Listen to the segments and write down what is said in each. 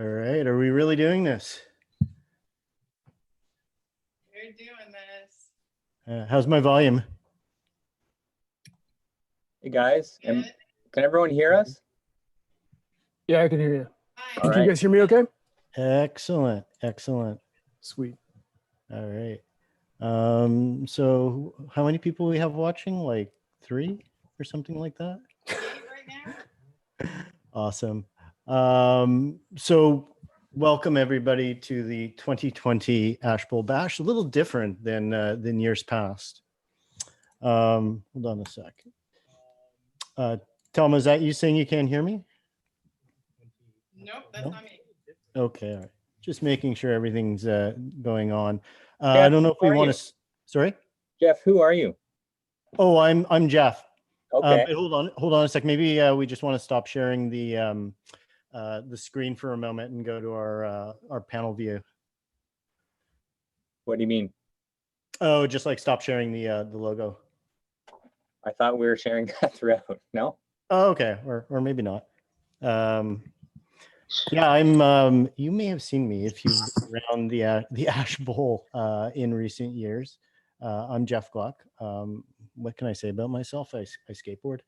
All right, are we really doing this? We're doing this. How's my volume? Hey guys, Good. can everyone hear us? Yeah, I can hear you. Hi. All Can you right. guys hear me okay? Excellent, excellent. Sweet. All right. So how many people we have watching? Like 3 or something like that? 8 right now? Awesome. So welcome everybody to the 2020 Ashbowl Bash. A little different than years past. Hold on a sec. Tom, is that you saying you can't hear me? Nope, that's No? not me. Okay, all right. Just making sure everything's going on. I Jeff, don't know if we who are want you? to. Sorry. Jeff, who are you? Oh, I'm Jeff. Okay. But hold on a sec. Maybe we just want to stop sharing the screen for a moment and go to our panel view. What do you mean? Oh, just like stop sharing the logo. I thought we were sharing that throughout. No? Oh, okay, or maybe not. Yeah, I'm. You may have seen me if you've been around the Ash Bowl in recent years. I'm Jeff Gluck. What can I say about myself? I skateboard,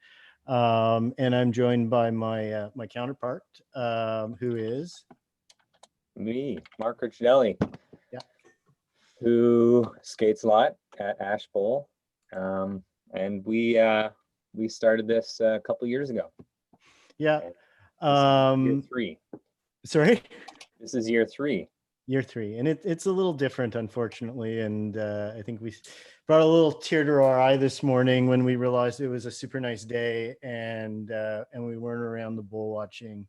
and I'm joined by my my counterpart, who is Me, Mark Ricciardelli. Yeah. Who skates a lot at Ashbowl. And we started this a couple years ago. yeah. Year 3. Sorry. This is year 3. Year 3, and it's a little different, unfortunately, and I think we brought a little tear to our eye this morning when we realized it was a super nice day, and we weren't around the bowl watching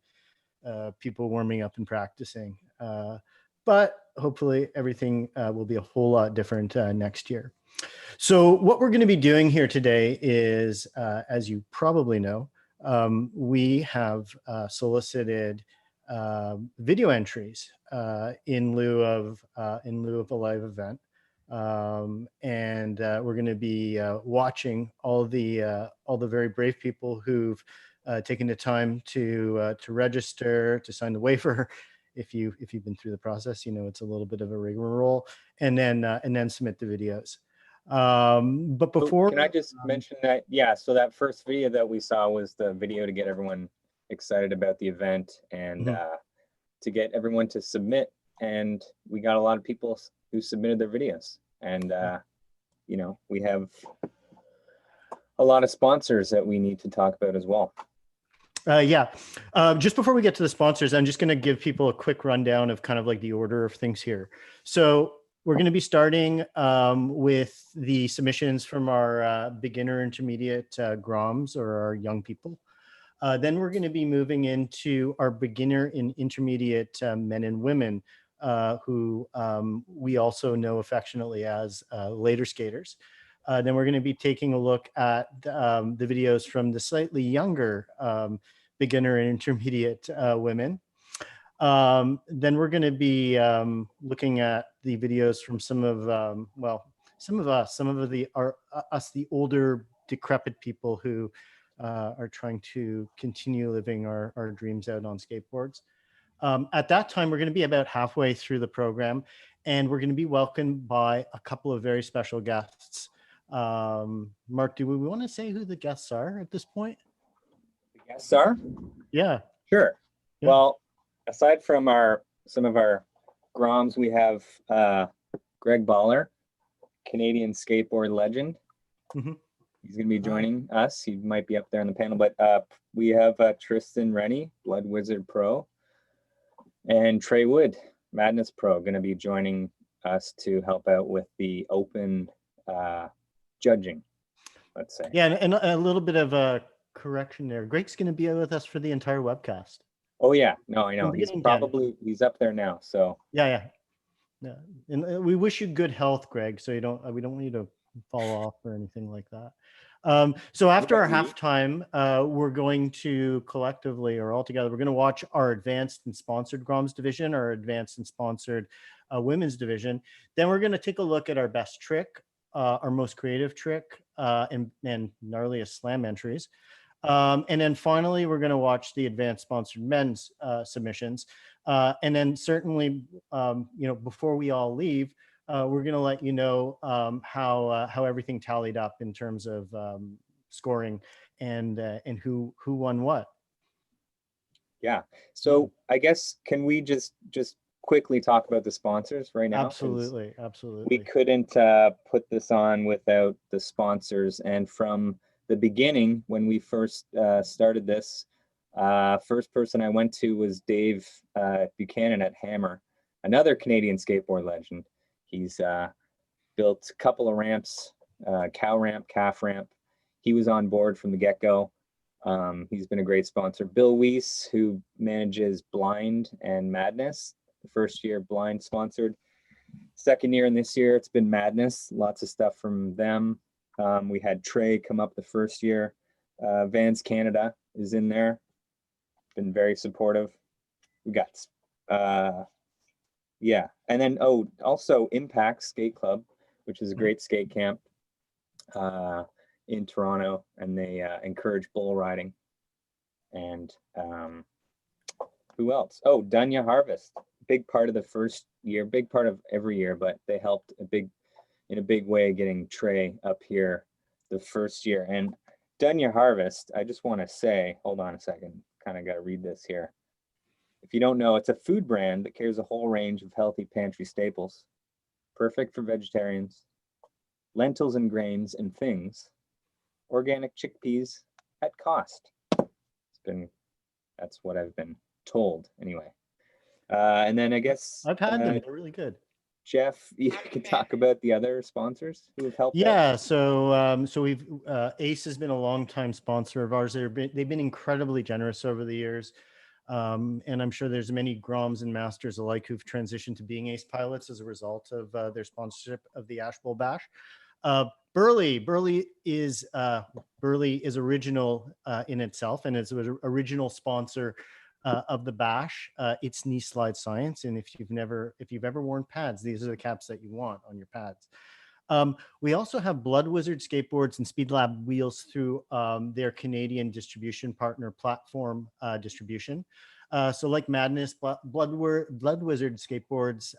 people warming up and practicing. But hopefully everything will be a whole lot different next year. So what we're going to be doing here today is, as you probably know, we have solicited video entries in lieu of a live event, and we're going to be watching all the very brave people who've taken the time to register, to sign the waiver. If you've been through the process, you know it's a little bit of a rigmarole, and then submit the videos. But before, Can I just mention that? Yeah, so that first video that we saw was the video to get everyone excited about the event and to get everyone to submit. And we got a lot of people who submitted their videos. And, you know, we have a lot of sponsors that we need to talk about as well. Yeah. Just before we get to the sponsors, I'm just going to give people a quick rundown of kind of like the order of things here. So we're going to be starting with the submissions from our beginner intermediate GROMs, or our young people. Then we're going to be moving into our beginner and intermediate men and women, who we also know affectionately as later skaters. Then we're going to be taking a look at the videos from the slightly younger beginner and intermediate women. Then we're going to be looking at the videos from some of the older decrepit people who are trying to continue living our dreams out on skateboards. At that time, we're going to be about halfway through the program, and we're going to be welcomed by a couple of very special guests. Mark, do we want to say who the guests are at this point? The guests are? Yeah. Sure. Yeah. Well, aside from some of our GROMs, we have Greg Baller, Canadian skateboard legend. Mm-hmm. He's going to be joining us. He might be up there on the panel, but we have Tristan Rennie, Blood Wizard Pro, and Trey Wood, Madness Pro, going to be joining us to help out with the open judging, let's say. Yeah, and a little bit of a correction there. Greg's going to be with us for the entire webcast. Oh yeah, no, I know. He's Beginning he's up there now. So yeah. And we wish you good health, Greg. So we don't want you to fall off or anything like that. So after our halftime, we're going to collectively or all together, we're going to watch our advanced and sponsored GROMs division, our advanced and sponsored women's division. Then we're going to take a look at our best trick, our most creative trick, and gnarliest slam entries. And then finally, we're going to watch the advanced sponsored men's submissions. And then certainly, before we all leave, we're going to let you know how everything tallied up in terms of scoring and who won what. Yeah. So I guess, can we just quickly talk about the sponsors right now? Absolutely. We couldn't put this on without the sponsors. And from the beginning, when we first started this, first person I went to was Dave Buchanan at Hammer, another Canadian skateboard legend. He's built a couple of ramps, cow ramp, calf ramp. He was on board from the get-go. He's been a great sponsor. Bill Weiss, who manages Blind and Madness. The first year Blind sponsored. Second year and this year it's been Madness. Lots of stuff from them. We had Trey come up the first year. Vans Canada is in there. Been very supportive. We got yeah. And then also Impact Skate Club, which is a great skate camp in Toronto, and they encourage bull riding. And who else? Oh, Dunya Harvest, big part of the first year, big part of every year, but they helped in a big way getting Trey up here the first year. And Dunya Harvest, I just want to say, hold on a second, kind of got to read this here. If you don't know, it's a food brand that carries a whole range of healthy pantry staples, perfect for vegetarians, lentils and grains and things, organic chickpeas at cost. That's what I've been told anyway. And then I guess I've had them. They're really good. Jeff, you can talk about the other sponsors who have helped. Yeah, so we've Ace has been a longtime sponsor of ours. They've been incredibly generous over the years. And I'm sure there's many Groms and Masters alike who've transitioned to being Ace pilots as a result of their sponsorship of the Ashbowl Bash. Burley is original in itself, and is an original sponsor of the Bash. It's knee slide science, and if you've ever worn pads, these are the caps that you want on your pads. We also have Blood Wizard skateboards and Speed Lab wheels through their Canadian distribution partner Platform Distribution. So like Madness, Blood Wizard skateboards,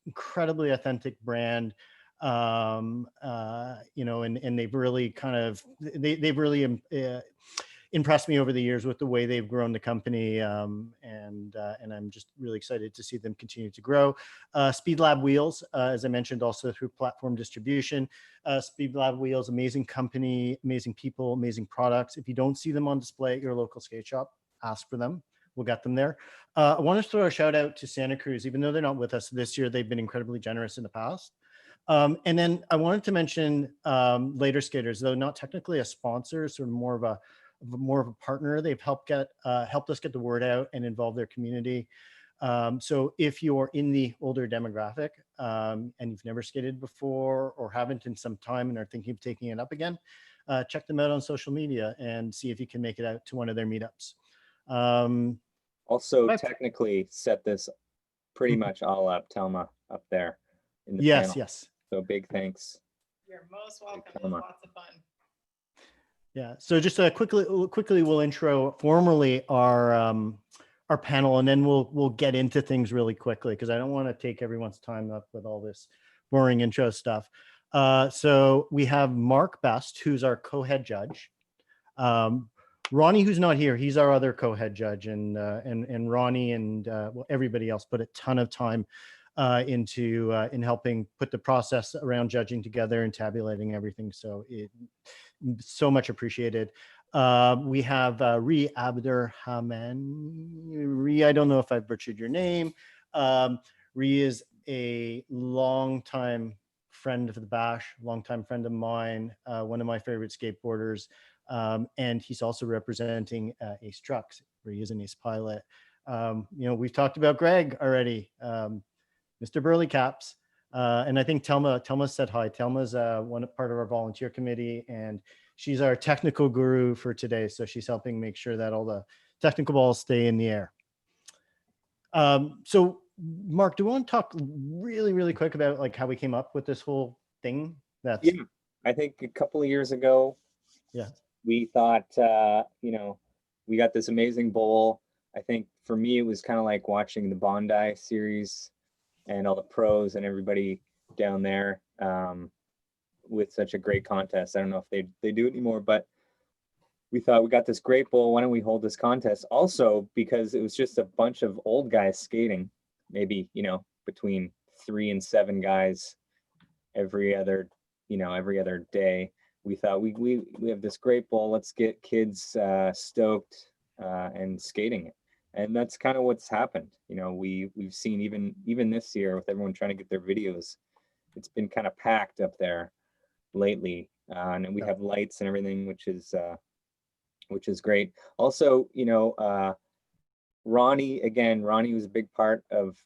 incredibly authentic brand. And they've really they've really impressed me over the years with the way they've grown the company, and I'm just really excited to see them continue to grow. Speed Lab Wheels, as I mentioned, also through Platform Distribution. Speed Lab Wheels, amazing company, amazing people, amazing products. If you don't see them on display at your local skate shop, ask for them. We'll get them there. I want to throw a shout out to Santa Cruz. Even though they're not with us this year, they've been incredibly generous in the past. And then I wanted to mention Later Skaters, though not technically a sponsor, sort of more of a partner. They've helped us get the word out and involve their community. So if you're in the older demographic and you've never skated before or haven't in some time and are thinking of taking it up again, check them out on social media and see if you can make it out to one of their meetups. Also technically set this pretty much all up, Telma, up there in the panel. Yes. So big thanks. You're most welcome. It was lots of fun. Yeah. So just quickly, we'll intro formally our panel, and then we'll get into things really quickly because I don't want to take everyone's time up with all this boring intro stuff. So we have Mark Best, who's our co-head judge. Ronnie, who's not here, he's our other co-head judge, and Ronnie and everybody else put a ton of time in helping put the process around judging together and tabulating everything. So so much appreciated. We have Ree Abderrahman. Ree, I don't know if I butchered your name. Ree is a longtime friend of the Bash, longtime friend of mine, one of my favorite skateboarders. And he's also representing Ace Trucks, where he is an Ace pilot. We've talked about Greg already, Mr. Burley Caps. And I think Telma said hi. Telma's part of our volunteer committee, and she's our technical guru for today. So she's helping make sure that all the technical balls stay in the air. So Mark, do you want to talk really, really quick about like how we came up with this whole thing? Yeah, I think a couple of years ago, we thought, we got this amazing bowl. I think for me, it was kind of like watching the Bondi series and all the pros and everybody down there with such a great contest. I don't know if they do it anymore, but we thought we got this great bowl. Why don't we hold this contest? Also, because it was just a bunch of old guys skating, maybe, between 3 and 7 guys every other day. We thought we have this great bowl. Let's get kids stoked and skating it. And that's kind of what's happened. We've seen even this year with everyone trying to get their videos, it's been kind of packed up there lately. And we have lights and everything, which is great. Also, Ronnie was a big part of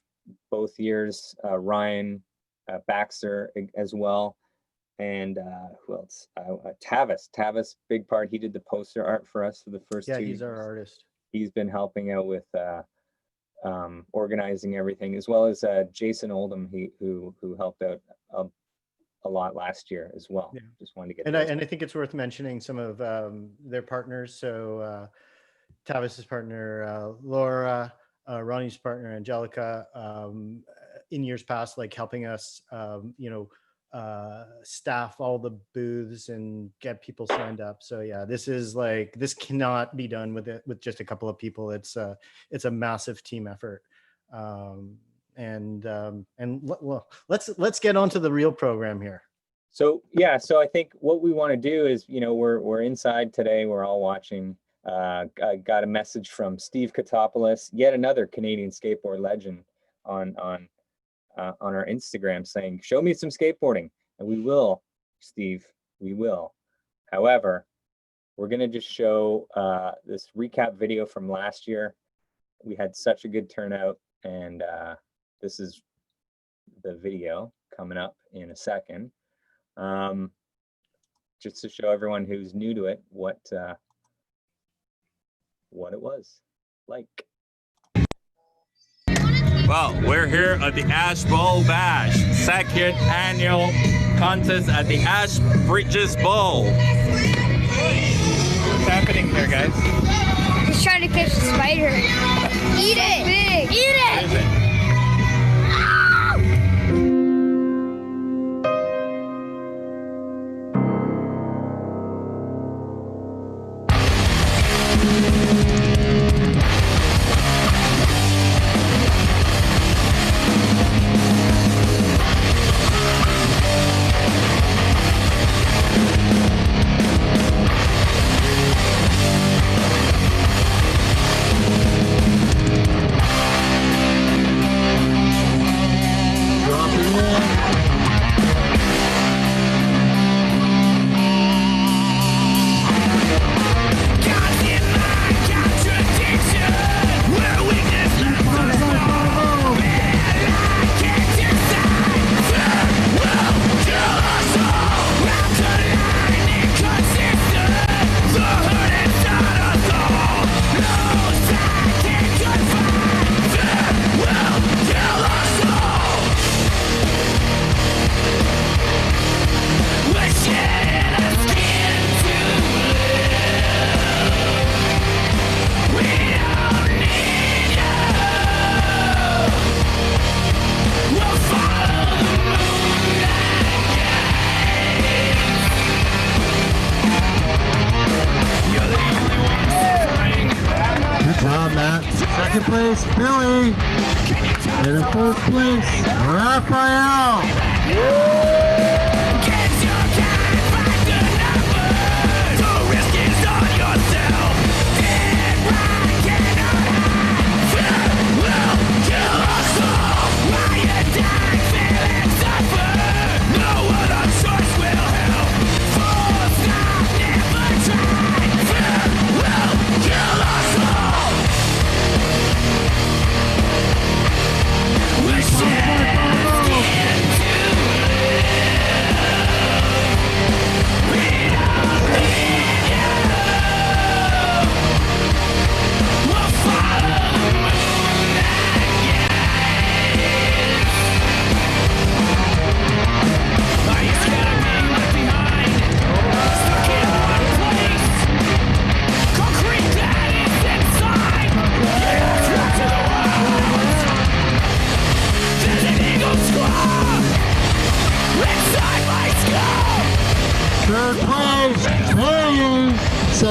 both years. Ryan Baxter as well. And who else? Tavis, big part. He did the poster art for us for the first 2 years. Yeah, he's our artist. He's been helping out with organizing everything, as well as Jason Oldham, who helped out a lot last year as well. Yeah. Just wanted to get. And I think it's worth mentioning some of their partners. So Tavis's partner Laura, Ronnie's partner Angelica, in years past, like helping us, staff all the booths and get people signed up. So yeah, this cannot be done with just a couple of people. It's a massive team effort. Let's get on to the real program here. So I think what we want to do is, we're inside today. We're all watching. I got a message from Steve Katopoulos, yet another Canadian skateboard legend, on our Instagram, saying, "Show me some skateboarding," and we will, Steve. We will. However, we're gonna just show this recap video from last year. We had such a good turnout, and this is the video coming up in a second. Just to show everyone who's new to it what it was like. Well, we're here at the Ashbowl Bash, second annual contest at the Ash Bridges Bowl. What's happening here, guys? He's trying to catch a spider. Eat it! Big. Eat it! What is it? Second place, Billy. And in fourth place, Raphael.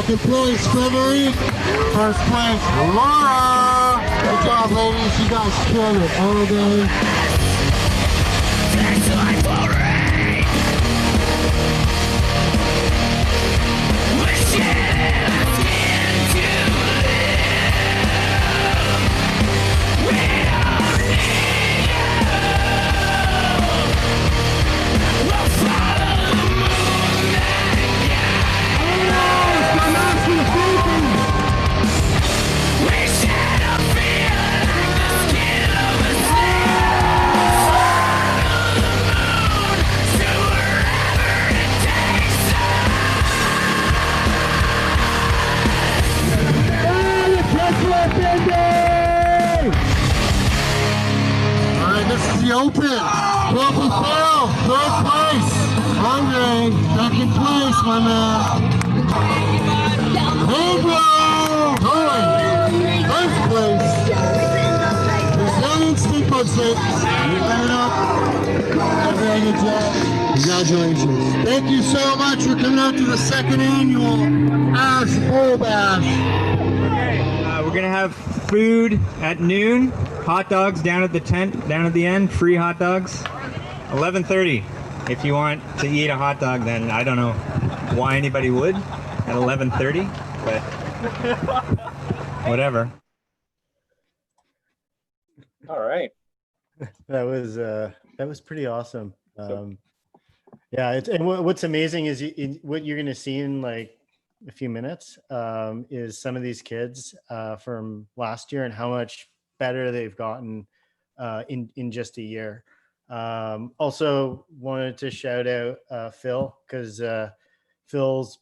Second place, Frederick. First place, Laura. Good job, ladies. You guys killed it all day. Open. Welcome, Phil. Third place. Andre, second place, my man. Hey, bro. Going. First place. Brazilian steeple six. You got it up. Very good job. Congratulations. Thank you so much for coming out to the second annual Ashbowl Bash. We're going to have food at noon. Hot dogs down at the tent, down at the end, free hot dogs. 11:30. If you want to eat a hot dog, then I don't know why anybody would at 11:30, but whatever. All right. That was pretty awesome. Yeah, and what's amazing is what you're going to see in like a few minutes is some of these kids from last year and how much better they've gotten in just a year. Also wanted to shout out Phil, because Phil's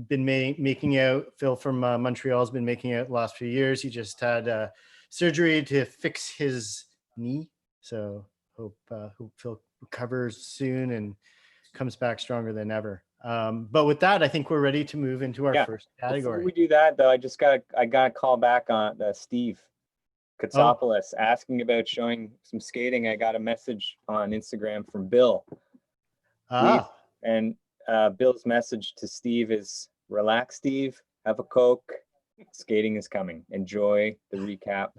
been making out. Phil from Montreal's been making out the last few years. He just had surgery to fix his knee, so hope Phil recovers soon and comes back stronger than ever. But with that, I think we're ready to move into our first category. Before we do that, though, I got a call back on Steve Katsopoulos asking about showing some skating. I got a message on Instagram from Bill. And Bill's message to Steve is, relax, Steve, have a Coke. Skating is coming. Enjoy the recap.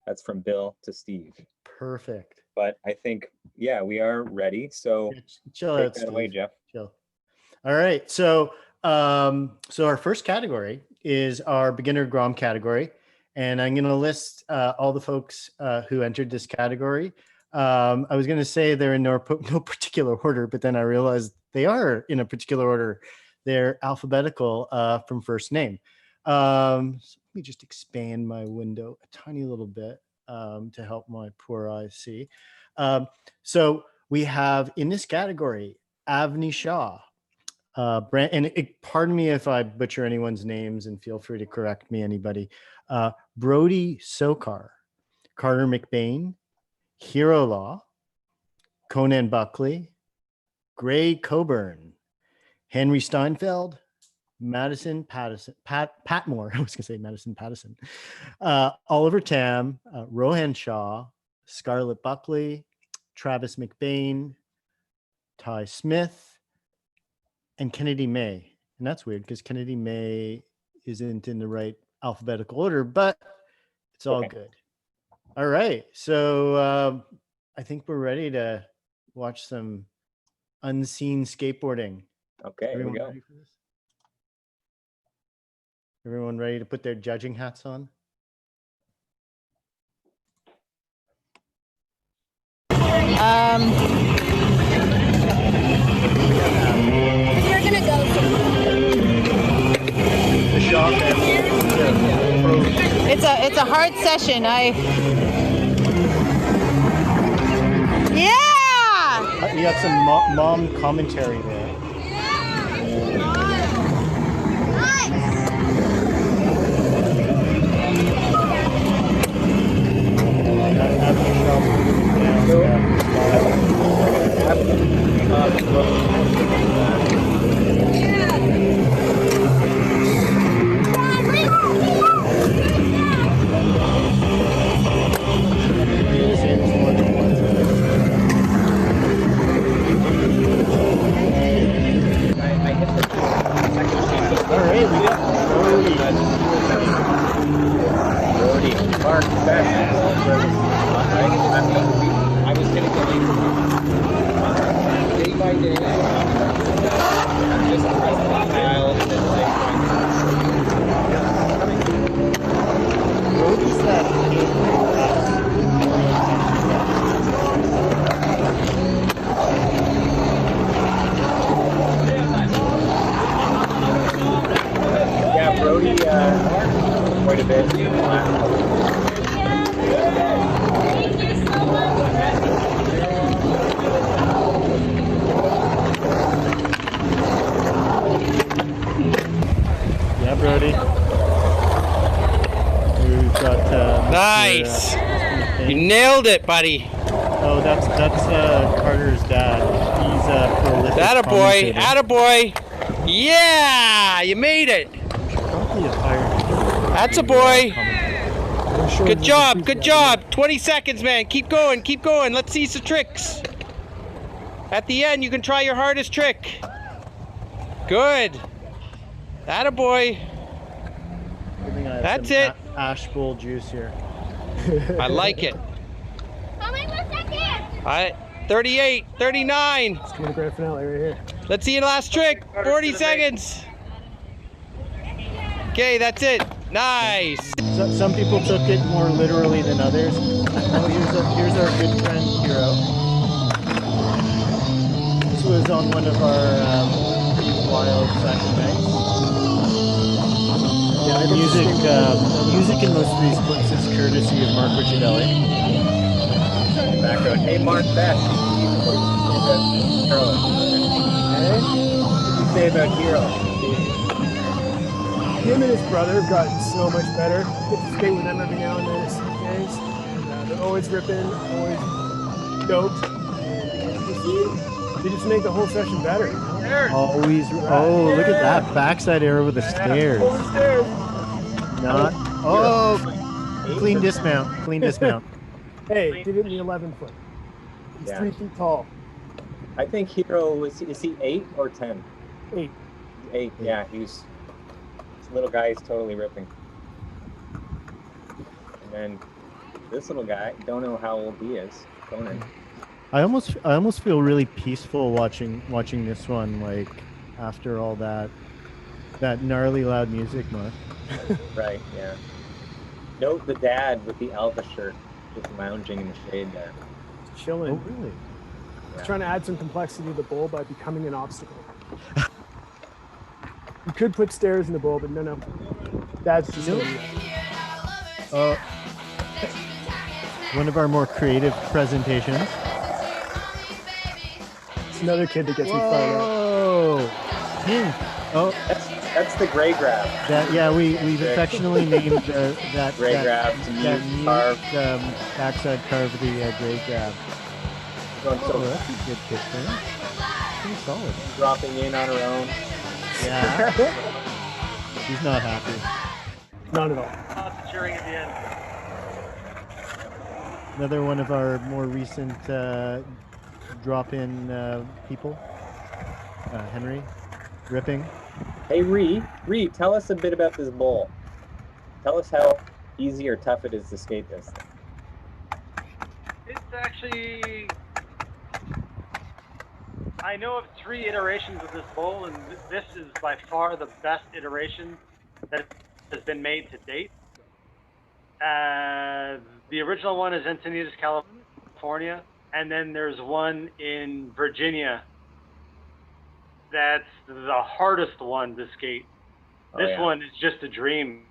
That's from Bill to Steve. Perfect. But I think, yeah, we are ready. So chill take out, that Steve. away, Jeff. Chill. All right. So our first category is our beginner Grom category. And I'm going to list all the folks who entered this category. I was going to say they're in no particular order, but then I realized they are in a particular order. They're alphabetical from first name. So let me just expand my window a tiny little bit to help my poor eyes see. So we have in this category, Avni Shah. Pardon me if I butcher anyone's names, and feel free to correct me, anybody. Brody Sokar, Carter McBain, Hero Law, Conan Buckley, Gray Coburn, Henry Steinfeld, Madison Patmore, I was going to say Madison Pattison, Oliver Tam, Rohan Shaw, Scarlett Buckley, Travis McBain, Ty Smith, and Kennedy May. And that's weird because Kennedy May isn't in the right alphabetical order, but it's all good. All right. So I think we're ready to watch some unseen skateboarding. Okay, here we go. Ready for this? Everyone ready to put their judging hats on? We're gonna go. The shop It's a hard session. Yeah! you got some mom commentary there. Brody, Mark, Beth, I was gonna go day by day. Just the rest of the aisle and then Brody's that yeah, Brody, quite a bit. Yeah, Brody. We've got Nice. Mr., You nailed it, buddy. oh, that's Carter's dad. He's a prolific Attaboy. commentator. Attaboy. Yeah, you made it. Probably a fire. That's a boy. Sure Good there's a job. piece Good of job. 20 seconds, man. Keep going. Keep going. Let's see some tricks. At the end, you can try your hardest trick. Good. Attaboy. That's it. Ashbowl juice here. I like it. How many more seconds? 38, 39. It's coming to grand finale right here. Let's see your last trick. 40 seconds. Okay, that's it. Nice. So, some people took it more literally than others. Oh, here's our good friend Hero. This was on one of our wild Saturday nights. Yeah, music in most of these clips is courtesy of Mark Ricciardelli. Background. Hey, Mark, Beth. What did you say about Hero? Him and his brother have gotten so much better. Get to skate with them every now and then at some days. And, they're always ripping, always stoked. They just make the whole session better. Always. Oh, look at that backside arrow with the stairs. Over the stairs. Not. Oh, clean dismount. Clean dismount. Hey, did it in the 11 foot. He's Yeah. 3 feet tall. I think Hero is he 8 or 10? 8. 8. Yeah, he's this little guy is totally ripping. And then this little guy, don't know how old he is. Conan. I almost feel really peaceful watching this one, like after all that gnarly loud music, Mark. Right. Yeah. Note the dad with the Alpha shirt, just lounging in the shade there. Chilling. Oh, really? He's trying to add some complexity to the bowl by becoming an obstacle. You could put stairs in the bowl, but no. That's just One of our more creative presentations. It's another kid that gets me fired up. Whoa! Pink. Oh, That's the gray grab. we've affectionately named that Gray grab to that mute, mute, carve. backside carve the gray grab. Going Oh, so that's a good kick there. Pretty solid. dropping in on her own. Yeah. She's not happy. Not at all. Cheering at the end. Another one of our more recent drop-in people. Henry, ripping. Hey, Ree, tell us a bit about this bowl. Tell us how easy or tough it is to skate this thing. It's actually, I know of 3 iterations of this bowl, and this is by far the best iteration that has been made to date. The original one is Encinitas, California, and then there's one in Virginia that's the hardest one to skate. Oh, This yeah. one is just a dream.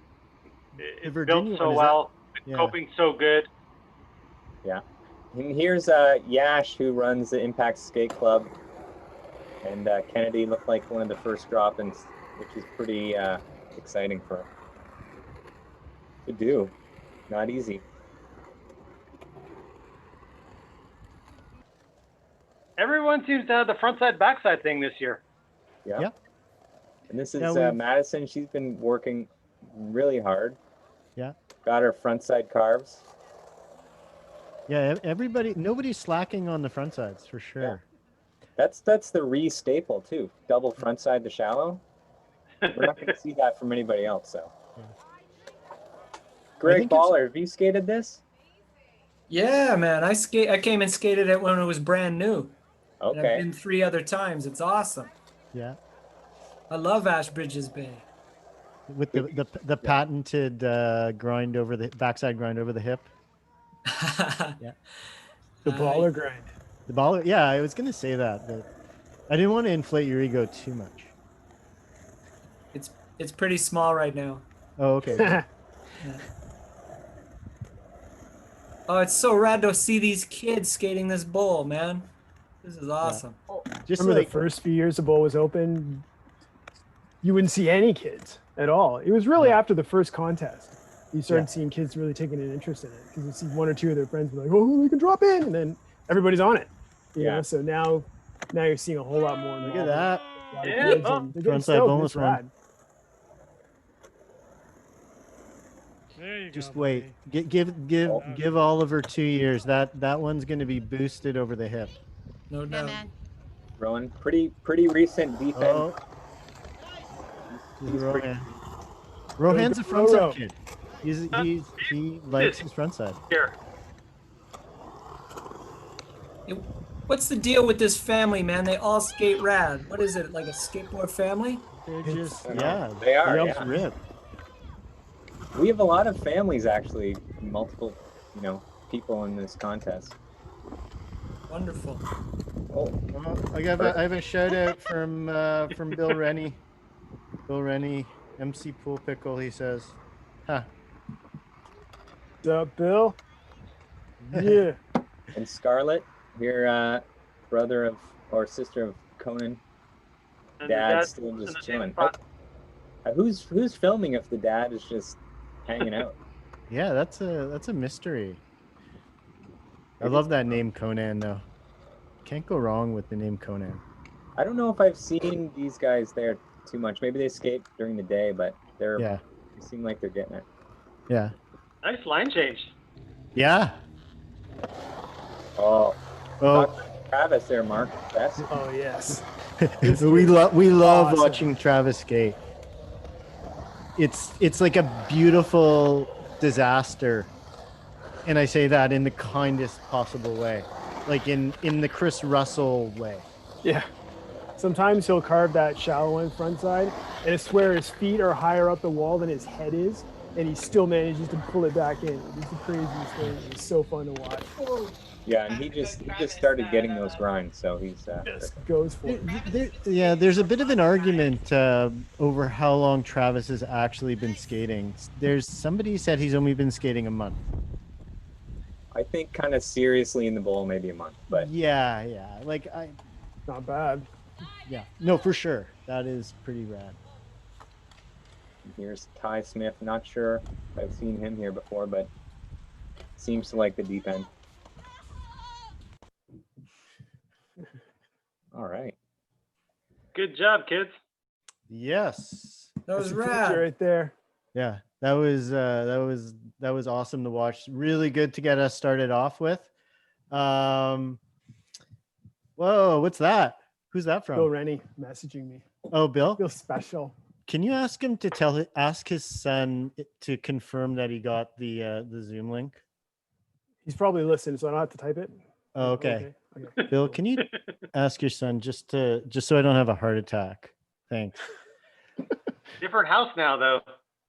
It's Virginia built so one, is well, that- yeah. coping so good. Yeah. And here's Yash, who runs the Impact Skate Club. And Kennedy looked like one of the first drop-ins, which is pretty exciting for him to do. Not easy. Everyone seems to have the frontside backside thing this year. Yeah. Yeah. And this is Yeah, we've- Madison. She's been working really hard. Yeah. Got her frontside carves. Yeah, nobody's slacking on the front sides for sure. That's the re-staple too. Double frontside to shallow. We're not going to see that from anybody else. So, Greg think it's- Baller, have you skated this? Yeah, man. I came and skated it when it was brand new. And I've Okay. been 3 other times. It's awesome. Yeah. I love Ashbridges Bay. With the patented grind over the backside grind over the hip. Yeah. The baller grind. The baller. Yeah, I was gonna say that, but I didn't want to inflate your ego too much. It's pretty small right now. Oh, okay. Yeah. Oh, it's so rad to see these kids skating this bowl, man. This is awesome. Just Remember like the first few years the bowl was open, you wouldn't see any kids at all. It was really after the first contest you started seeing kids really taking an interest in it, because you see 1 or 2 of their friends be like, "Oh, we can drop in," and then everybody's on it. You know? So now you're seeing a whole lot more. Look at that. Frontside bonus one. There you Just go, wait. Give Oliver 2 years. That one's going to be boosted over the hip. No doubt. Rowan, pretty recent defense. Oh. Rohan's a frontside kid. He likes his frontside. Here. What's the deal with this family, man? They all skate rad. What is it, like a skateboard family? They're just They are. They Yeah. rip. We have a lot of families actually, multiple, people in this contest. Wonderful. Oh, Well, I have a shout out from Bill Rennie. Bill Rennie, MC Pool Pickle. He says, "Huh." What's up, Bill? Yeah. and Scarlett, your brother of or sister of Conan. And Dad's the still in just the same chilling. spot. Who's filming if the dad is just hanging out? Yeah, that's a mystery. I love that name Conan though. Can't go wrong with the name Conan. I don't know if I've seen these guys there too much. Maybe they skate during the day, but they seem like they're getting it. Yeah. Nice line change. Yeah. Oh. Oh. Travis there, Mark. Best. Oh yes. we love Awesome. watching Travis skate. It's like a beautiful disaster, and I say that in the kindest possible way, like in the Chris Russell way. Yeah. Sometimes he'll carve that shallow end front side, and I swear his feet are higher up the wall than his head is, and he still manages to pull it back in. It's the craziest thing. It's so fun to watch. Yeah, and he just started getting those grinds, so he's Just goes for it. There's a bit of an argument over how long Travis has actually been skating. There's somebody said he's only been skating a month. I think kind of seriously in the bowl maybe a month, but Yeah, Not bad. yeah, no, for sure, that is pretty rad. here's Ty Smith. Not sure if I've seen him here before, but seems to like the deep end. All right. Good job, kids. Yes, That was That's a picture rad. right there. yeah, that was awesome to watch. Really good to get us started off with. Whoa, what's that? Who's that Bill from? Rennie messaging me. Oh, Bill. Feels special. Can you ask him to ask his son to confirm that he got the Zoom link? He's probably listening, so I don't have to type it. Oh, okay. Okay. Bill, can you ask your son just so I don't have a heart attack? Thanks. Different house now, though.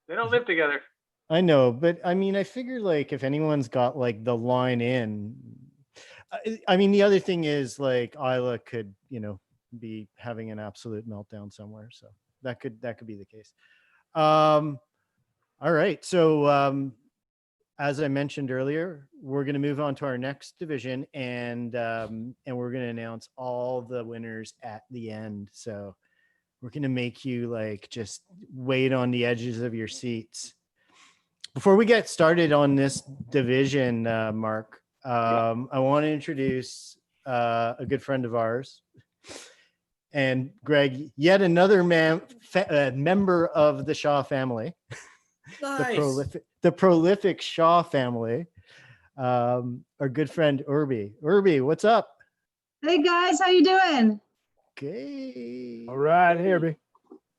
They don't live together. I know, but I mean, I figure like if anyone's got like the line in, I mean, the other thing is like Isla could, be having an absolute meltdown somewhere. So that could be the case. All right. So as I mentioned earlier, we're going to move on to our next division, and we're going to announce all the winners at the end. So we're going to make you like just wait on the edges of your seats. Before we get started on this division, Mark, I want to introduce a good friend of ours, and Greg, yet another member of the Shaw family. Nice. The prolific Shaw family, our good friend Urbi. Urbi, what's up? Hey guys, how you doing? Okay. All right, hey, everybody.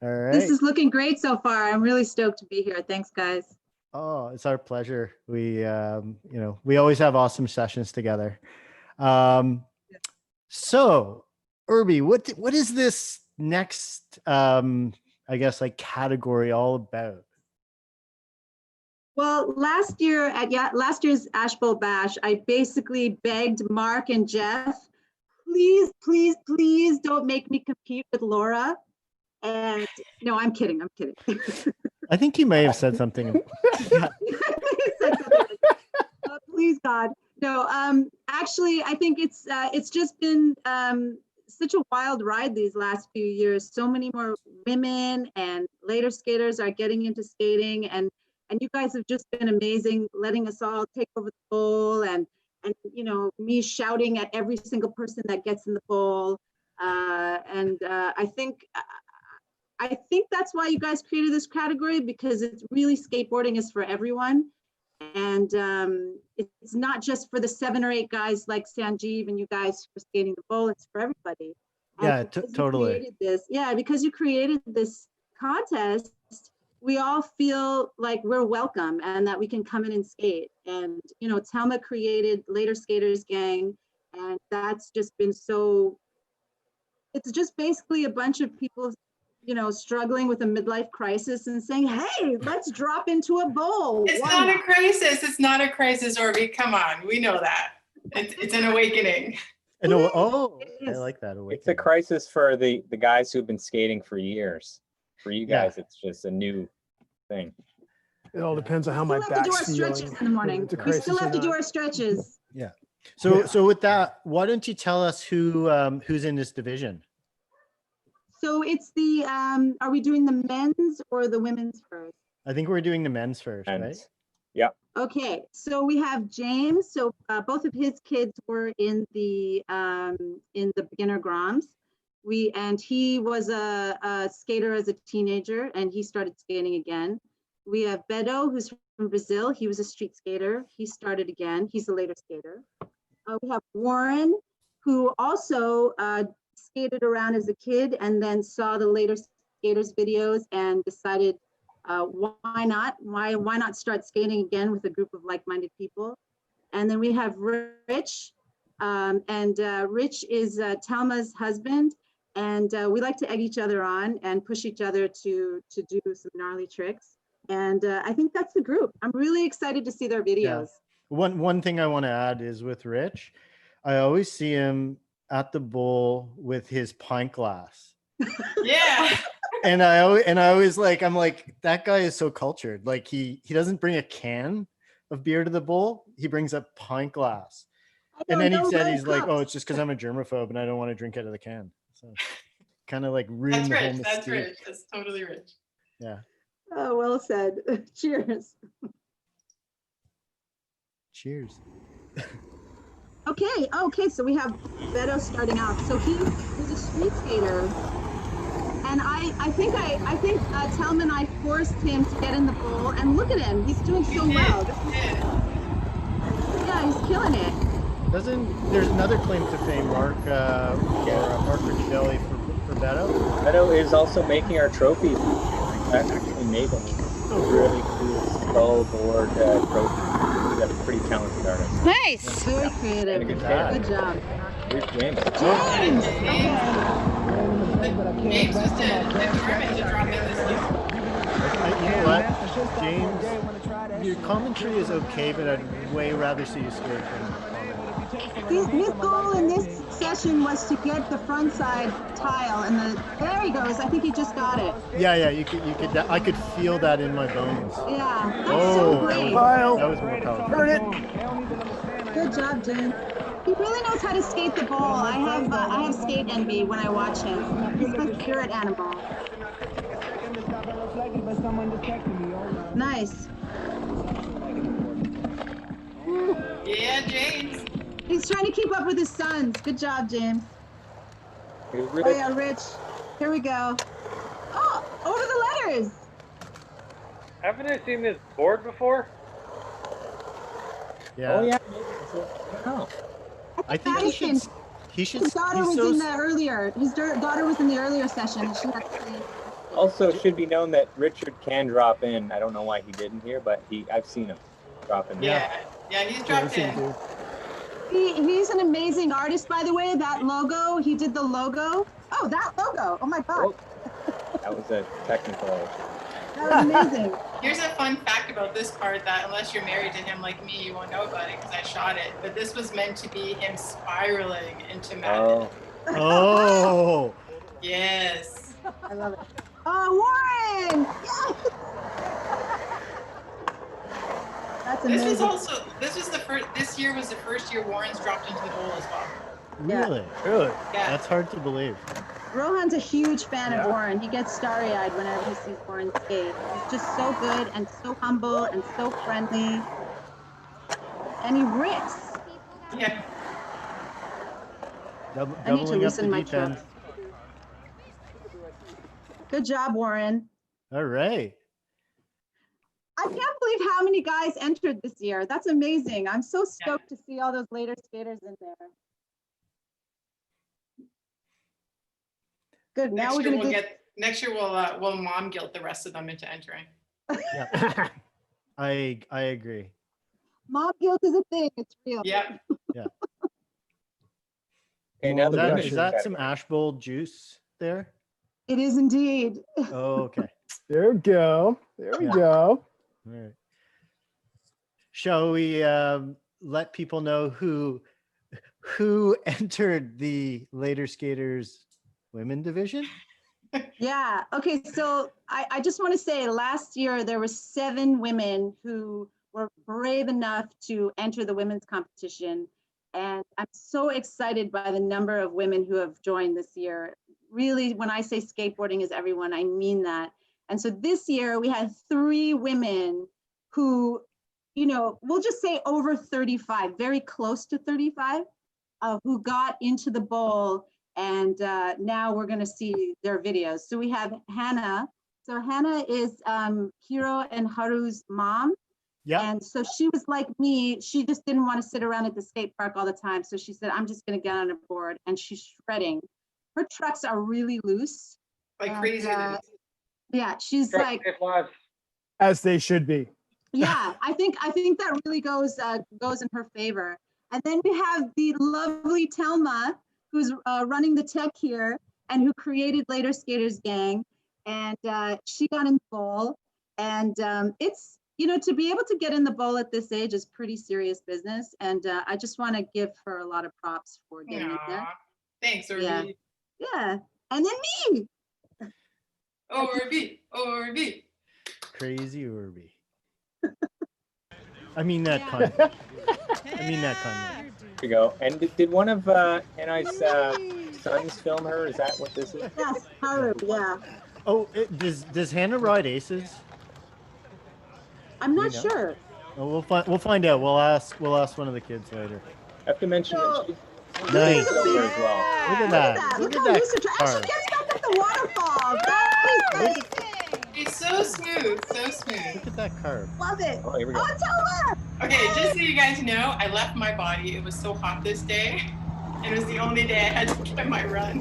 All right. This is looking great so far. I'm really stoked to be here. Thanks, guys. Oh, it's our pleasure. We, we always have awesome sessions together. So, Irby, what is this next, I guess, like category all about? Well, last year's Ashbowl Bash, I basically begged Mark and Jeff, please, please, please don't make me compete with Laura. And no, I'm kidding. I think you may have said something. Please, God. No, actually, I think it's just been such a wild ride these last few years. So many more women and later skaters are getting into skating, and you guys have just been amazing, letting us all take over the bowl, and me shouting at every single person that gets in the bowl. I think that's why you guys created this category, because it's really, skateboarding is for everyone. And it's not just for the 7 or 8 guys like Sanjeev and you guys for skating the bowl, it's for everybody. Yeah, totally. Because you created this contest, we all feel like we're welcome and that we can come in and skate. And, Thelma created Later Skaters Gang, and that's just been it's just basically a bunch of people struggling with a midlife crisis and saying, hey, let's drop into a bowl. It's not a crisis. It's not a crisis, Orby. Come on. We know that. It's an awakening. I like that. Awakening. It's a crisis for the guys who've been skating for years. For you guys, it's just a new thing. It all depends on how my back's feeling. We still have to do our stretches in the morning. We still have to do our stretches. Yeah. So with that, why don't you tell us who's in this division? So it's are we doing the men's or the women's first? I think we're doing the men's first, right? Yeah. Okay, so we have James. So both of his kids were in the beginner Groms. He was a skater as a teenager, and he started skating again. We have Beto, who's from Brazil. He was a street skater. He started again. He's a later skater. We have Warren, who also skated around as a kid and then saw the Later Skaters videos and decided why not start skating again with a group of like-minded people. And then we have Rich, and Rich is Thelma's husband, and we like to egg each other on and push each other to do some gnarly tricks. And I think that's the group. I'm really excited to see their videos. Yeah. One thing I want to add is with Rich, I always see him at the bowl with his pint glass. Yeah. And I always I'm like, that guy is so cultured. Like he doesn't bring a can of beer to the bowl. He brings a pint glass. And then he said, he's like, oh, it's just because I'm a germaphobe and I don't want to drink out of the can. So kind of like ruin the whole mystique. That's rich. That's totally rich. Yeah. Oh, well said. Cheers. Cheers. Okay, so we have Beto starting out. So he was a street skater, and I think Thelma and I forced him to get in the bowl, and look at him, he's doing so well. Yeah, he's killing it. There's another claim to fame, Mark Ricciardelli for Beto. Beto is also making our trophies. I actually made them. Really cool skull board trophy. He's a pretty talented artist. Nice. Very creative. Good job. Here's James. James was determined to drop in this year. You know what, James? Your commentary is okay, but I'd way rather see you skate than comment. His goal in this session was to get the front side tile, and there he goes. I think he just got it. Yeah. You could. I could feel that in my bones. Yeah, that's so great. That was more powerful. Heard it. Good job, James. He really knows how to skate the bowl. I have skate envy when I watch him. He's my spirit animal. Nice. Yeah, James. He's trying to keep up with his sons. Good job, James. Oh yeah, Rich. Here we go. Oh, over the letters. Haven't I seen this board before? Yeah. Oh yeah. No. I think he should. His daughter was in the earlier. His daughter was in the earlier session. She had to stay. Also, should be known that Richard can drop in. I don't know why he didn't here, but I've seen him drop in. Yeah, he's dropped in. He's an amazing artist, by the way. That logo, he did the logo. Oh, that logo. Oh my God. That was a technical. That was amazing. Here's a fun fact about this part that unless you're married to him like me, you won't know about it because I shot it. But this was meant to be him spiraling into madness. Oh. Yes. I love it. Oh, Warren! Yes! That's amazing. This year was the first year Warren's dropped into the bowl as well. Really? Really? Yeah. That's hard to believe. Rohan's a huge fan of Warren. He gets starry-eyed whenever he sees Warren skate. He's just so good and so humble and so friendly. And he rips. Yeah. I need to Doubling up loosen the my deep end. Good job, Warren. All right. I can't believe how many guys entered this year. That's amazing. I'm so stoked to see all those later skaters in there. Good. Now Next year we'll mom guilt the rest of them into entering. Yeah. I agree. Mom guilt is a thing. It's real. Yeah. Yeah. Okay, now Is that some Ashbowl juice there? It is indeed. Oh, okay. There we go. There we go. All right. Shall we let people know who entered the Later Skaters women division? Yeah. Okay. So I just want to say last year there were 7 women who were brave enough to enter the women's competition. And I'm so excited by the number of women who have joined this year. Really, when I say skateboarding is everyone, I mean that. And so this year we had 3 women who, we'll just say over 35, very close to 35, who got into the bowl. And now we're going to see their videos. So we have Hannah. So Hannah is Hiro and Haru's mom. Yeah. And so she was like me. She just didn't want to sit around at the skate park all the time. So she said, I'm just going to get on a board. And she's shredding. Her trucks are really loose. Like crazy. Yeah, she's like, as they should be. Yeah, I think that really goes in her favor. And then we have the lovely Telma, who's running the tech here and who created Later Skaters Gang. And she got in the bowl. And it's, to be able to get in the bowl at this age is pretty serious business. And I just want to give her a lot of props for getting in there. Thanks, Orby. Yeah. Yeah. And then me. Orby. Crazy Orby. I mean that pun. There you go. And did one of Anai's sons film her? Is that what this is? Yes, Haru, yeah. Oh, does Hannah ride aces? I'm not sure. Oh, we'll find out. We'll ask one of the kids later. I have to mention that she's nice. silver as well. Look at that. Look how loose it is. And she gets back up the waterfall. That is He's so smooth, so smooth. Look at that curve. Love it. Oh, here we go. Oh, tell her. Okay, just so you guys know, I left my body. It was so hot this day. And it was the only day I had to get my run.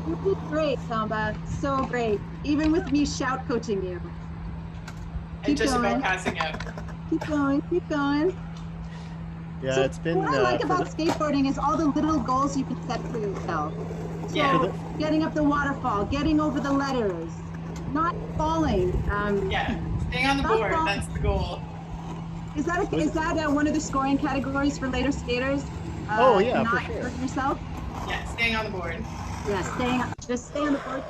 You did great, Samba. So great. Even with me shout coaching you. And just about passing out. Keep going, keep going. Yeah, So it's been. What I like about skateboarding is all the little goals you can set for yourself. So Yeah. getting up the waterfall, getting over the letters, not falling. Yeah, staying on the not board, fall- that's the goal. Is that one of the scoring categories for later skaters? Oh, yeah, for not sure. hurting yourself. Yeah, staying on the board. Yeah, just stay on the board.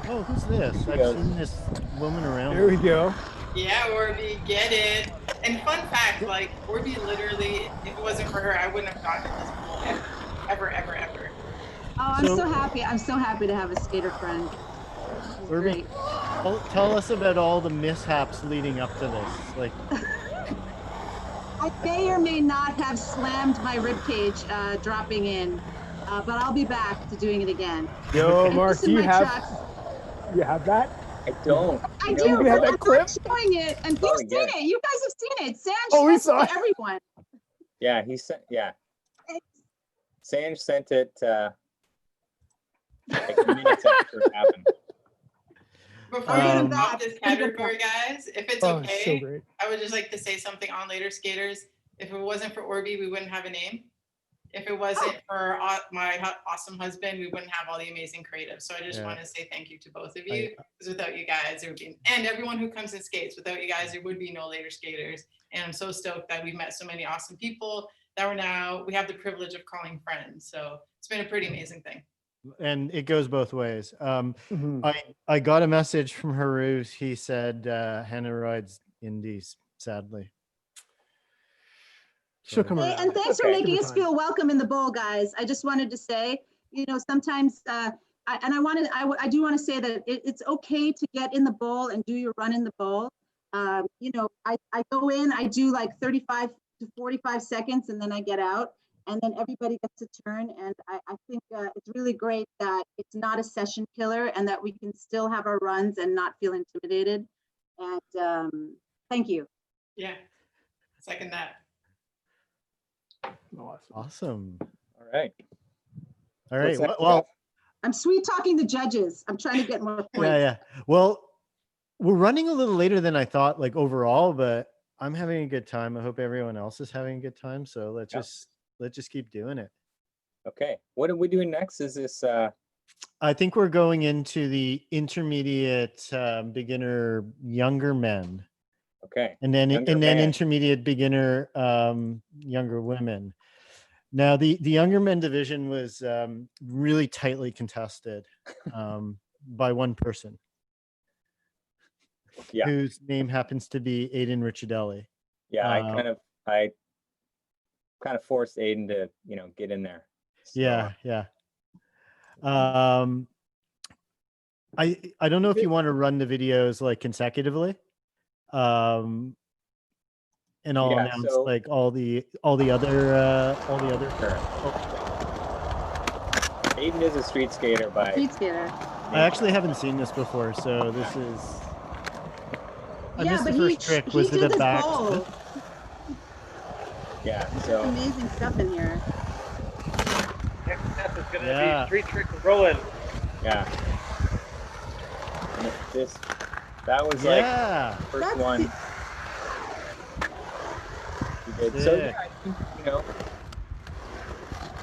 Oh, who's this? I've seen this woman around. There we go. Yeah, Orby, get it. And fun fact, like, Orby literally, if it wasn't for her, I wouldn't have gotten this pool ever. Oh, I'm so happy. I'm so happy to have a skater friend. Irby, tell us about all the mishaps leading up to this. Like, I may or may not have slammed my ribcage dropping in, but I'll be back to doing it again. Yo, And Mark, listen, do you my have trucks. that? I don't. I Do do. you have But that I'm clip? not showing it, and you've Probably seen get it. You guys have seen it. Sanj Oh, we sent saw it it. to everyone. Yeah, he sent. Yeah, Sanj sent it like minutes after it happened. Before you Um, drop this category, guys, if it's Oh, okay, so great. I would just like to say something on Later Skaters. If it wasn't for Orby, we wouldn't have a name. If it wasn't for my awesome husband, we wouldn't have all the amazing creatives. So I just Yeah. want to say thank you to both of you, because without you guys, there would be, and everyone who comes and skates, without you guys, there would be no Later Skaters. And I'm so stoked that we've met so many awesome people that we have the privilege of calling friends. So it's been a pretty amazing thing. And it goes both ways. Mhm. I got a message from Haru. He said Hannah rides indies, sadly. She'll come Hey, around. and thanks for Okay. making Give her us time. feel welcome in the bowl, guys. I just wanted to say, sometimes, I do want to say that it's okay to get in the bowl and do your run in the bowl. I go in, I do like 35 to 45 seconds, and then I get out, and then everybody gets a turn. And I think it's really great that it's not a session killer, and that we can still have our runs and not feel intimidated. And thank you. Yeah, second that. Awesome. All right. All right. What's next, Well, I'm sweet talking the judges. I'm trying to get more points. yeah. Well, we're running a little later than I thought, like overall, but I'm having a good time. I hope everyone else is having a good time. So let's just keep doing it. Okay. What are we doing next? Is this I think we're going into the intermediate beginner younger men. okay. And then Younger and then man. intermediate beginner younger women. Now the younger men division was really tightly contested by one person. Yeah. Whose name happens to be Aiden Ricciardelli. Yeah, I kind of forced Aiden to, get in there. So, Yeah. I don't know if you want to run the videos like consecutively. And I'll announce like all the other Aiden is a street skater by Street skater. I actually haven't seen this before, so this is I Yeah, missed but the first trick. he Was it did a this back? bowl. Yeah, so Amazing stuff in here. Next step is going to Yeah. be street trick rolling. yeah. And that was Yeah. like first one. He did. So yeah, I think,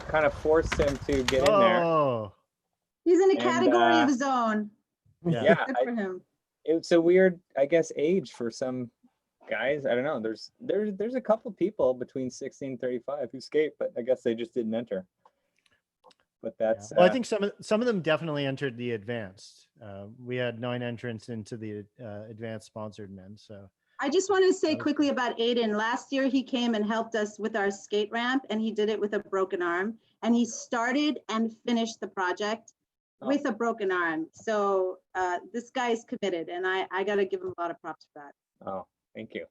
kind of forced him to get in there. Oh. He's in a And, category of his own. Yeah, Good for him. it's a weird, I guess, age for some guys. I don't know. There's a couple people between 16 and 35 who skate, but I guess they just didn't enter. But that's Well, I think some of them definitely entered the advanced. We had 9 entrants into the advanced sponsored men. So I just wanted to say quickly about Aiden. Last year, he came and helped us with our skate ramp, and he did it with a broken arm. And he started and finished the project with a broken arm. So this guy is committed, and I got to give him a lot of props for that. Oh, thank you.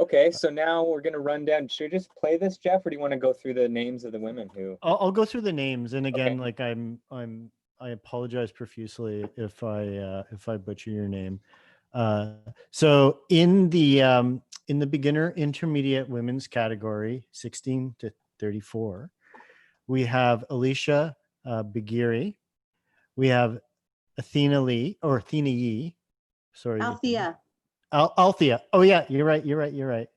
Okay, so now we're gonna run down. Should we just play this, Jeff, or do you want to go through the names of the women who? I'll go through the names, and again, Okay. like I apologize profusely if I butcher your name. So in the beginner intermediate women's category, 16 to 34, we have Alicia Bagiri, we have Athena Yee. Sorry, Althea. Althea. Oh yeah, you're right. And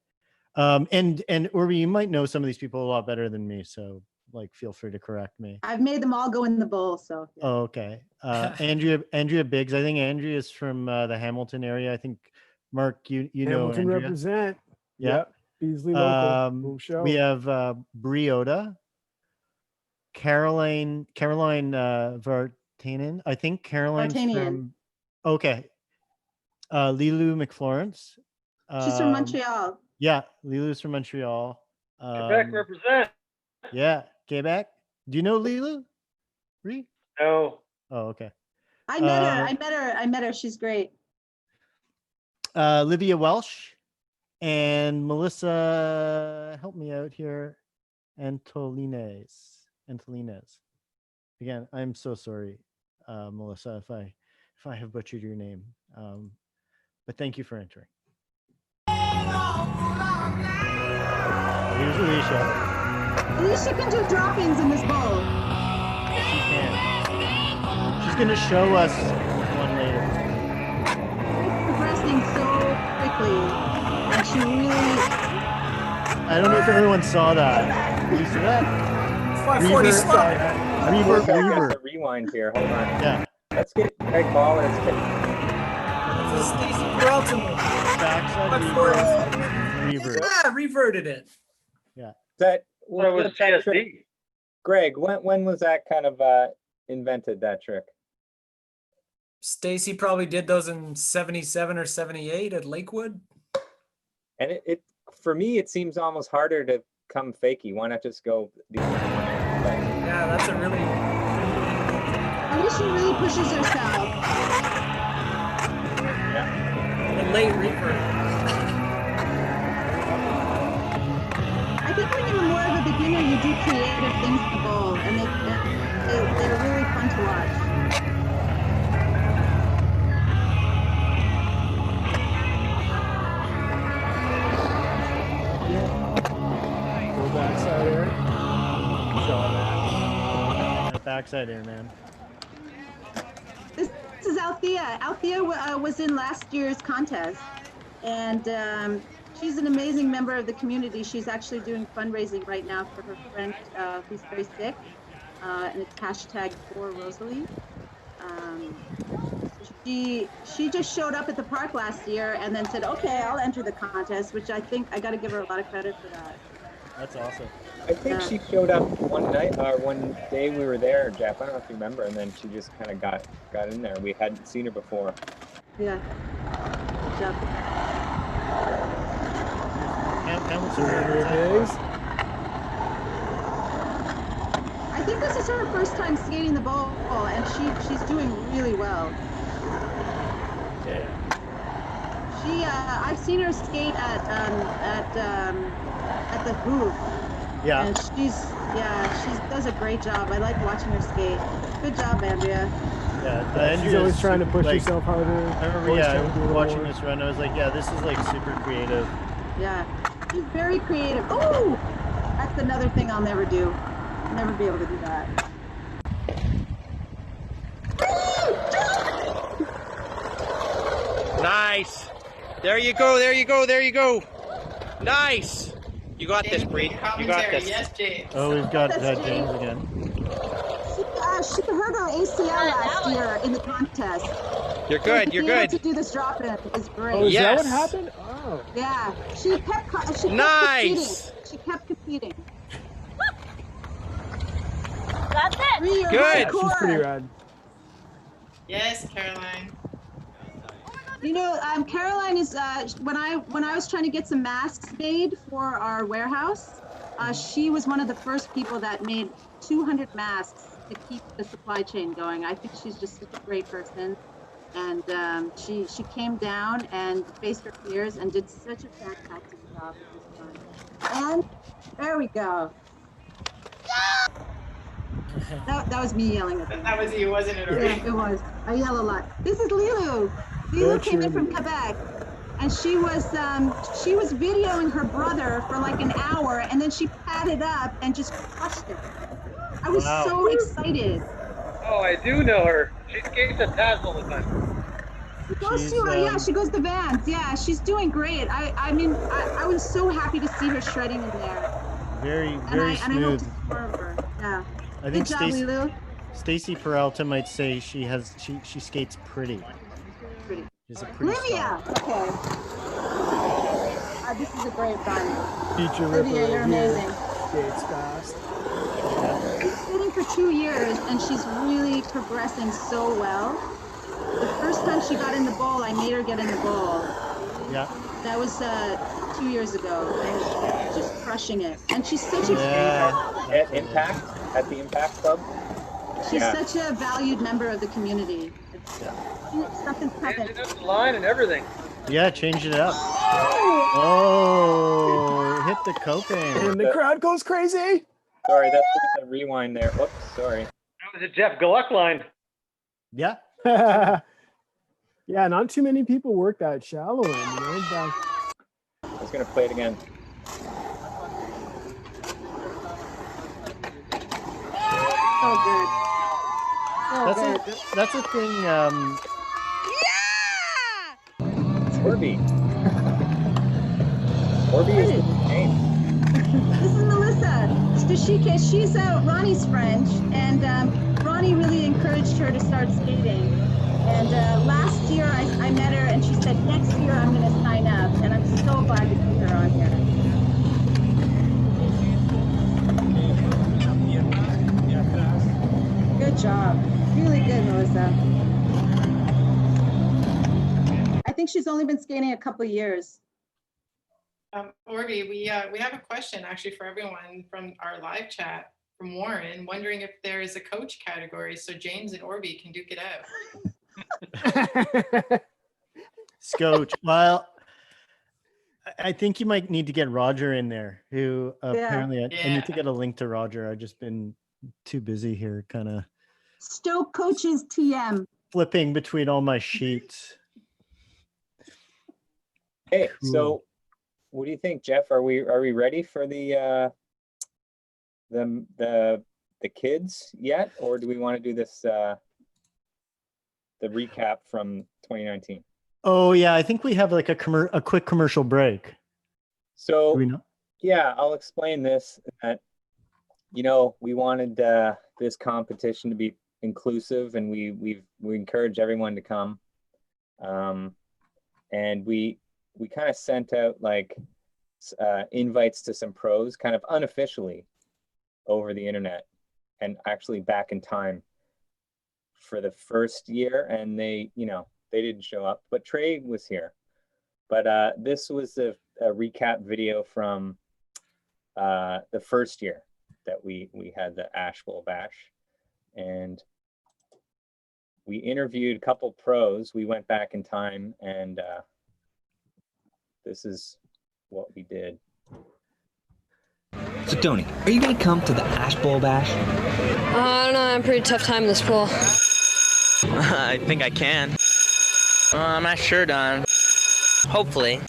Urbi, you might know some of these people a lot better than me, so like feel free to correct me. I've made them all go in the bowl, so. Oh, okay. Andrea Biggs. I think Andrea is from the Hamilton area. I think Mark, you know Hamilton Andrea. represent. Yeah. Yep. Beasley local. Cool show. We have Briota, Caroline Vartanen. I think Caroline's Vartanian. from. Okay. Lilu McFlorence. She's from Montreal. Yeah, Lilu's from Montreal. Quebec represent. Yeah, Quebec. Do you know Lilu? No. Oh, okay. I met her. She's great. Livia Welsh and Melissa, help me out here. Antolines. Again, I'm so sorry, Melissa, if I have butchered your name. But thank you for entering. Here's Alicia. Alicia can do drop-ins in this bowl. She can. She's going to show us one later. she really. I don't know if everyone saw that. Did you see that? 540 slide. Reverb. A rewind here. Hold on. Yeah. Let's get Craig Baller's take. This is Stacy Peralta. Backside 540. reverb. Yeah, reverted it. Yeah. That Well, it was what's that trick? CSD. Greg, when was that kind of invented, that trick? Stacy probably did those in 77 or 78 at Lakewood. And it for me, it seems almost harder to come fakey. Why not just go the other way? Yeah, that's a really. I wish she really pushes herself. Yeah. The late revert. I think when you're more of a beginner, you do creative things to bowl, and they're really fun to watch. Go backside air. Backside air, man. This is Althea. Althea was in last year's contest, and she's an amazing member of the community. She's actually doing fundraising right now for her friend who's very sick, and it's #4Rosalie. She just showed up at the park last year and then said, "Okay, I'll enter the contest," which I think I got to give her a lot of credit for that. That's awesome. I think she showed up one day we were there, Jeff. I don't know if you remember, and then she just kind of got in there. We hadn't seen her before. Yeah. Good job. I think this is her first time skating the bowl, and she's doing really well. Yeah. I've seen her skate at the Hoop. Yeah. And she does a great job. I like watching her skate. Good job, Andrea. Yeah, She's always trying to push herself harder. I remember, watching this run, I was like, yeah, this is like super creative. Yeah, she's very creative. Oh, that's another thing I'll never do. I'll never be able to do that. Nice. There you go. There you go. There you go. Nice. You got this, Bree. You got this. Yes, James. Oh, we've got James again. She hurt her ACL last year in the contest. You're good. You're good. To do this drop in is great. Oh, is Yes. that what happened? Oh. Yeah, she kept Nice. competing. She kept competing. That's it. Good. Yeah, she's pretty rad. Yes, Caroline. You know, Caroline is when I was trying to get some masks made for our warehouse, she was one of the first people that made 200 masks to keep the supply chain going. I think she's just such a great person, and she came down and faced her fears and did such a fantastic job. It was fun. And there we go. That was me yelling at them. That was you, wasn't it? Yeah, it was. I yell a lot. This is Lilu. Lilu came in from Quebec, and she was videoing her brother for like an hour, and then she padded up and just crushed it. I was so excited. Oh, I do know her. She skates at Taz all the time. She goes she goes to Vans. Yeah, she's doing great. I mean, I was so happy to see her shredding in there. Very And I hope smooth. to support her. Yeah. I think Good job, Lilu. Stacy Peralta might say she skates pretty. Pretty. She's a pretty Olivia. Okay. This is a great run. Feature Olivia, ripper you're here. amazing. Skates fast. She's skating for 2 years, and she's really progressing so well. The first time she got in the bowl, I made her get in the bowl. Yeah. That was 2 years ago, and she's just crushing it. And she's such a At Impact, at the Impact Club. she's such a valued member of the community. Something's coming. Changing up the line and everything. Yeah, change it up. Oh, hit the coping. And the crowd goes crazy. Sorry, that's a rewind there. Whoops, sorry. That was a Jeff Gluck line. Yeah. Yeah, not too many people work that shallow end, you know. I was gonna play it again. So good. So good. That's a thing. Swervy. Orby is the name. This is Melissa. She's Ronnie's friend, and Ronnie really encouraged her to start skating. And last year I met her, and she said, next year I'm going to sign up, and I'm so glad to see her on here. Good job. Really good, Melissa. I think she's only been skating a couple years. Orby, we have a question actually for everyone from our live chat from Warren, wondering if there is a coach category so James and Orby can duke it out. Scotch. Well, I think you might need to get Roger in there, who apparently I need to get a link to Roger. I've just been too busy here, kind of Stoke coaches TM. flipping between all my sheets. Hey, Cool. so what do you think, Jeff? Are we ready for the kids yet, or do we want to do this the recap from 2019? Oh yeah, I think we have like a quick commercial break. So Do we know? yeah, I'll explain this. That we wanted this competition to be inclusive, and we encourage everyone to come. And we kind of sent out like invites to some pros, kind of unofficially, over the internet, and actually back in time for the first year, and they didn't show up, but Trey was here. But this was a recap video from the first year that we had the Ashbowl Bash, and we interviewed a couple pros. We went back in time, and this is what we did. So Tony, are you gonna come to the Ashbowl Bash? I don't know, I'm pretty tough time in this pool. I think I can. I'm not sure, Don. Hopefully.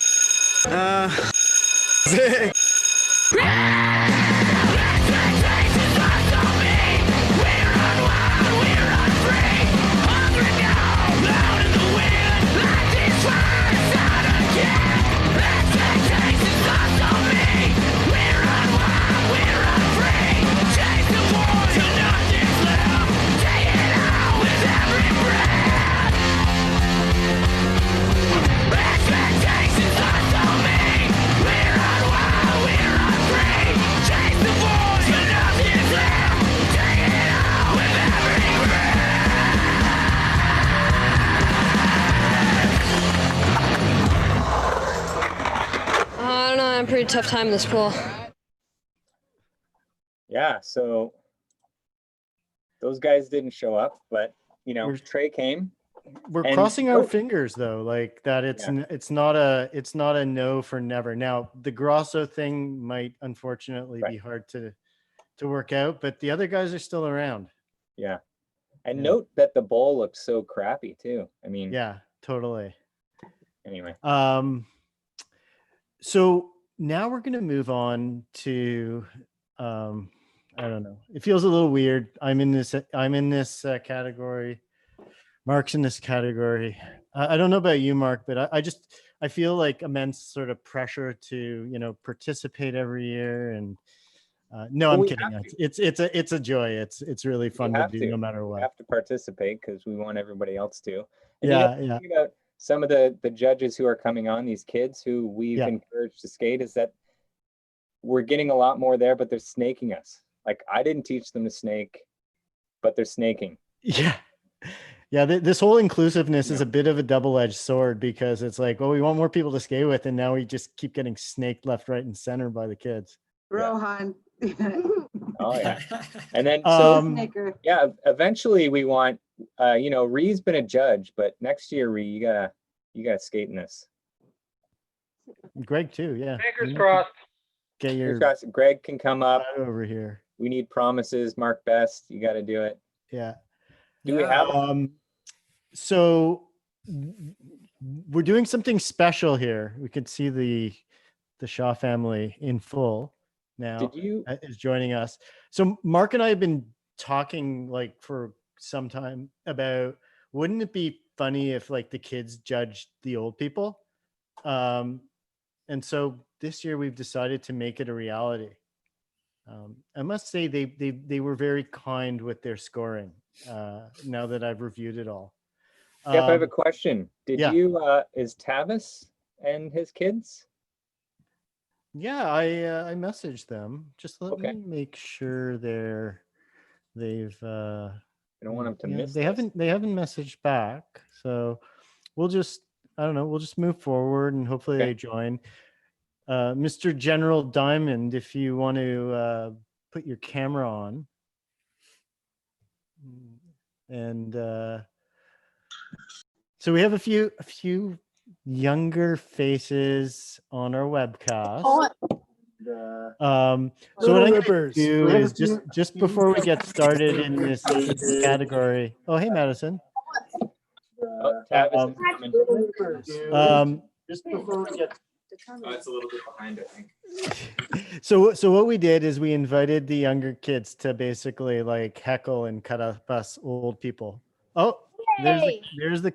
I don't know, I'm pretty tough time in this pool. Yeah, so those guys didn't show up, but Trey came. We're and crossing our fingers though, like that it's not a no for never. Now the Grosso thing might unfortunately be hard to work out, but the other guys are still around. Yeah. And note that the bowl looks so crappy too. I mean, yeah, totally. Anyway. So now we're going to move on to, I don't know. It feels a little weird. I'm in this category. Mark's in this category. I don't know about you, Mark, but I feel like immense sort of pressure to, participate every year. And no, I'm kidding. It's a joy. It's really fun to do no matter what. We have to participate because we want everybody else to. And yeah. Think about some of the judges who are coming on, these kids who we've encouraged to skate, is that we're getting a lot more there, but they're snaking us. Like I didn't teach them to snake, but they're snaking. Yeah. Yeah. This whole inclusiveness is a bit of a double-edged sword, because it's like, well, we want more people to skate with, and now we just keep getting snaked left, right, and center by the kids. Rohan. Oh yeah. And then eventually we want Ree's been a judge, but next year Ree, you gotta skate in this. Greg too, yeah. Fingers crossed. Get your Greg can come up over here. We need promises. Mark Best, you got to do it. Yeah. Do we have so we're doing something special here. We can see the Shaw family in full now is joining us. So Mark and I have been talking like for some time about, wouldn't it be funny if like the kids judged the old people? And so this year we've decided to make it a reality. I must say they were very kind with their scoring. Now that I've reviewed it all. Jeff, I have a question. Did yeah. you is Tavis and his kids? Yeah, I messaged them. Just let me make sure they've I don't want them to miss they haven't messaged back. So we'll just we'll just move forward and hopefully they join. Mr. General Diamond, if you want to put your camera on. And so we have a few younger faces on our webcast. So what I'm going to do is just before we get started in this category. Oh, hey, Madison. Tavis is coming. Just before we get. Oh, it's a little bit behind, I think. So what we did is we invited the younger kids to basically like heckle and cut up us old people. Oh, there's the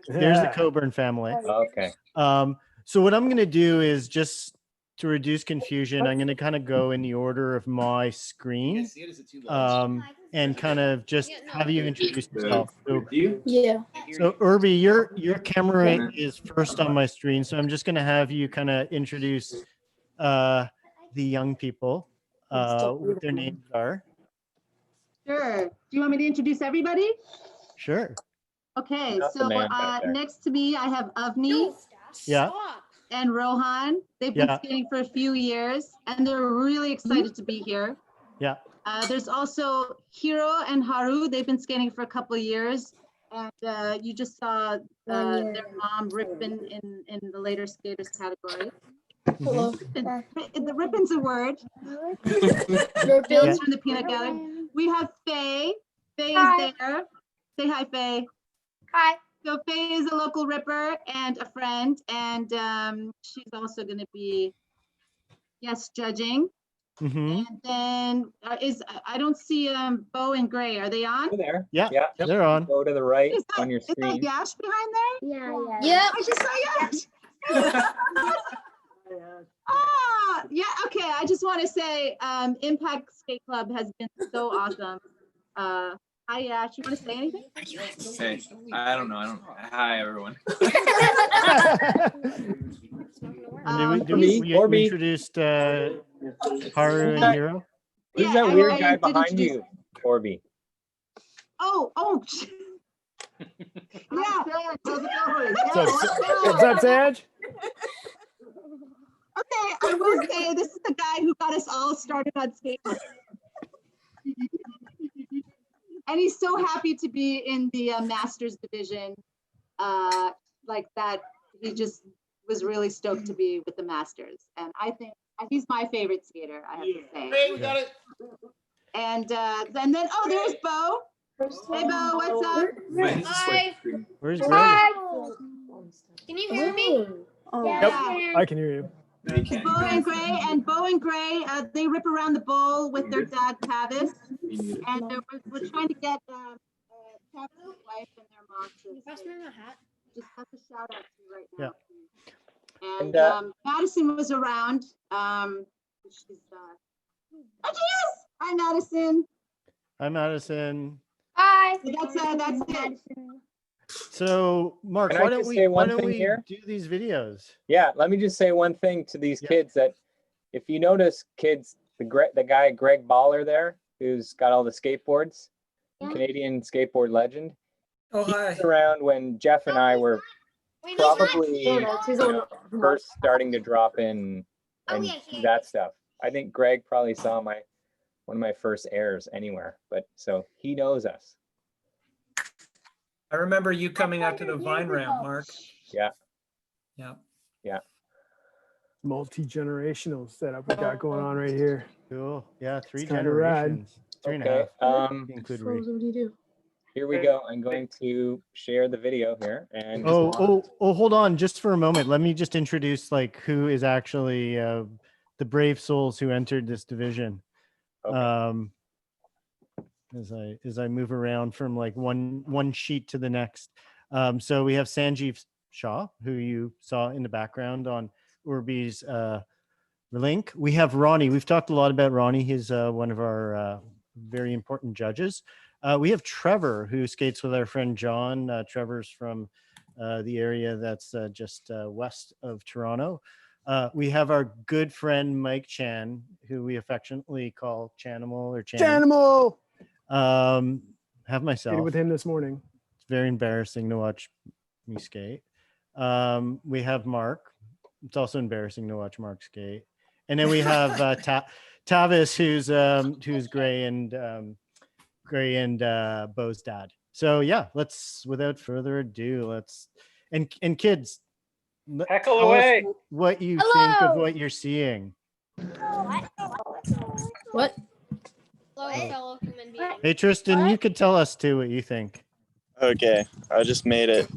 Coburn family. Okay. So what I'm going to do is just to reduce confusion, I'm going to kind of go in the order of my screen, and kind of just have you introduce yourself. So, So Irby, your camera is first on my screen, so I'm just going to have you kind of introduce the young people, what their names are. Sure. Do you want me to introduce everybody? Sure. Okay, so next to me, I have Avni. Yeah. And Rohan. They've been skating for a few years, and they're really excited to be here. Yeah. There's also Hiro and Haru. They've been skating for a couple of years, and you just saw their mom Rippin in the later skaters category. Hello. The Rippin's a word. Bills from the peanut gallery. We have Faye. Faye is there. Say hi, Faye. Hi. So Faye is a local ripper and a friend, and she's also going to be guest judging. And then I don't see Bo and Gray. Are they on? There. Yeah, they're on. Go to the right on your screen. Is that Yash behind there? Yeah. I just saw Yash. Yeah. Okay. I just want to say, Impact Skate Club has been so awesome. Hi, Yash. You want to say anything? Hey, I don't know. Hi, everyone. We introduced Haru and Hiro. Who's that weird guy behind you, Orby? Oh. Yeah. What's up, Saj? Okay, I will say this is the guy who got us all started on skateboarding. And he's so happy to be in the Masters division, like that. He just was really stoked to be with the Masters, and I think he's my favorite skater. I have to say. Hey, we got it. And then there's Bo. Hey, Bo, what's up? Hi. Where's Gray? Hi. Can you hear me? Yep, I can hear you. Bo and Gray, they rip around the bowl with their dad Tavis, and we're trying to get Tavis' wife and their mom to just have to shout out to you right now. Yeah. And Madison was around. She's she is. Hi, Madison. Hi, Madison. Hi. That's it. So, Mark, Can I why don't just we say one do thing here? these videos? Yeah, let me just say one thing to these kids that if you notice, kids, the guy Greg Baller there, who's got all the skateboards, Canadian skateboard legend. Oh, he hi. was around when Jeff and I were probably first starting to drop in and do that stuff. I think Greg probably saw one of my first airs anywhere, but so he knows us. I remember you coming out to the Vine ramp, Mark. Yeah. Yeah. Yeah. Multi-generational setup we got going on right here. Cool. Yeah, three It's kinda rad. generations. Three and a half. Include Ray. Here we go. I'm going to share the video here. And hold on just for a moment. Let me just introduce like who is actually the brave souls who entered this division. Okay. As I move around from like one sheet to the next. So we have Sanjeev Shah, who you saw in the background on Urbi's link. We have Ronnie. We've talked a lot about Ronnie. He's one of our very important judges. We have Trevor, who skates with our friend John. Trevor's from the area that's just west of Toronto. We have our good friend Mike Chan, who we affectionately call Chanimal or Chan. Chanimal. Have myself. Skated with him this morning. It's very embarrassing to watch me skate. We have Mark. It's also embarrassing to watch Mark skate. And then we have Tavis, who's Gray and Bo's dad. So yeah, let's, without further ado, and kids, heckle tell away. us what you think of what you're seeing. What? Fellow human being. Hey Tristan, you could tell us too what you think. Okay, I just made it.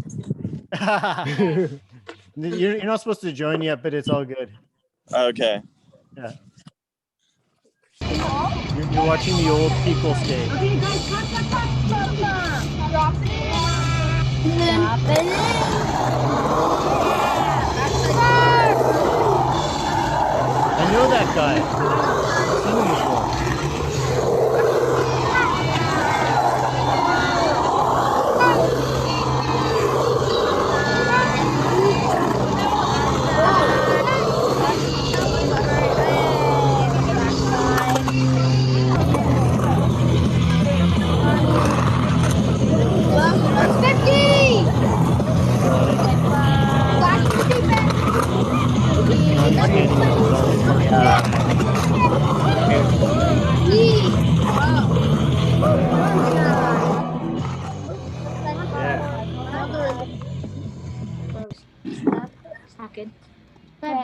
You're not supposed to join yet, but it's all good. Okay. Yeah. You're watching the old people skate. Okay, guys, drop it. I know that guy. I've seen him before.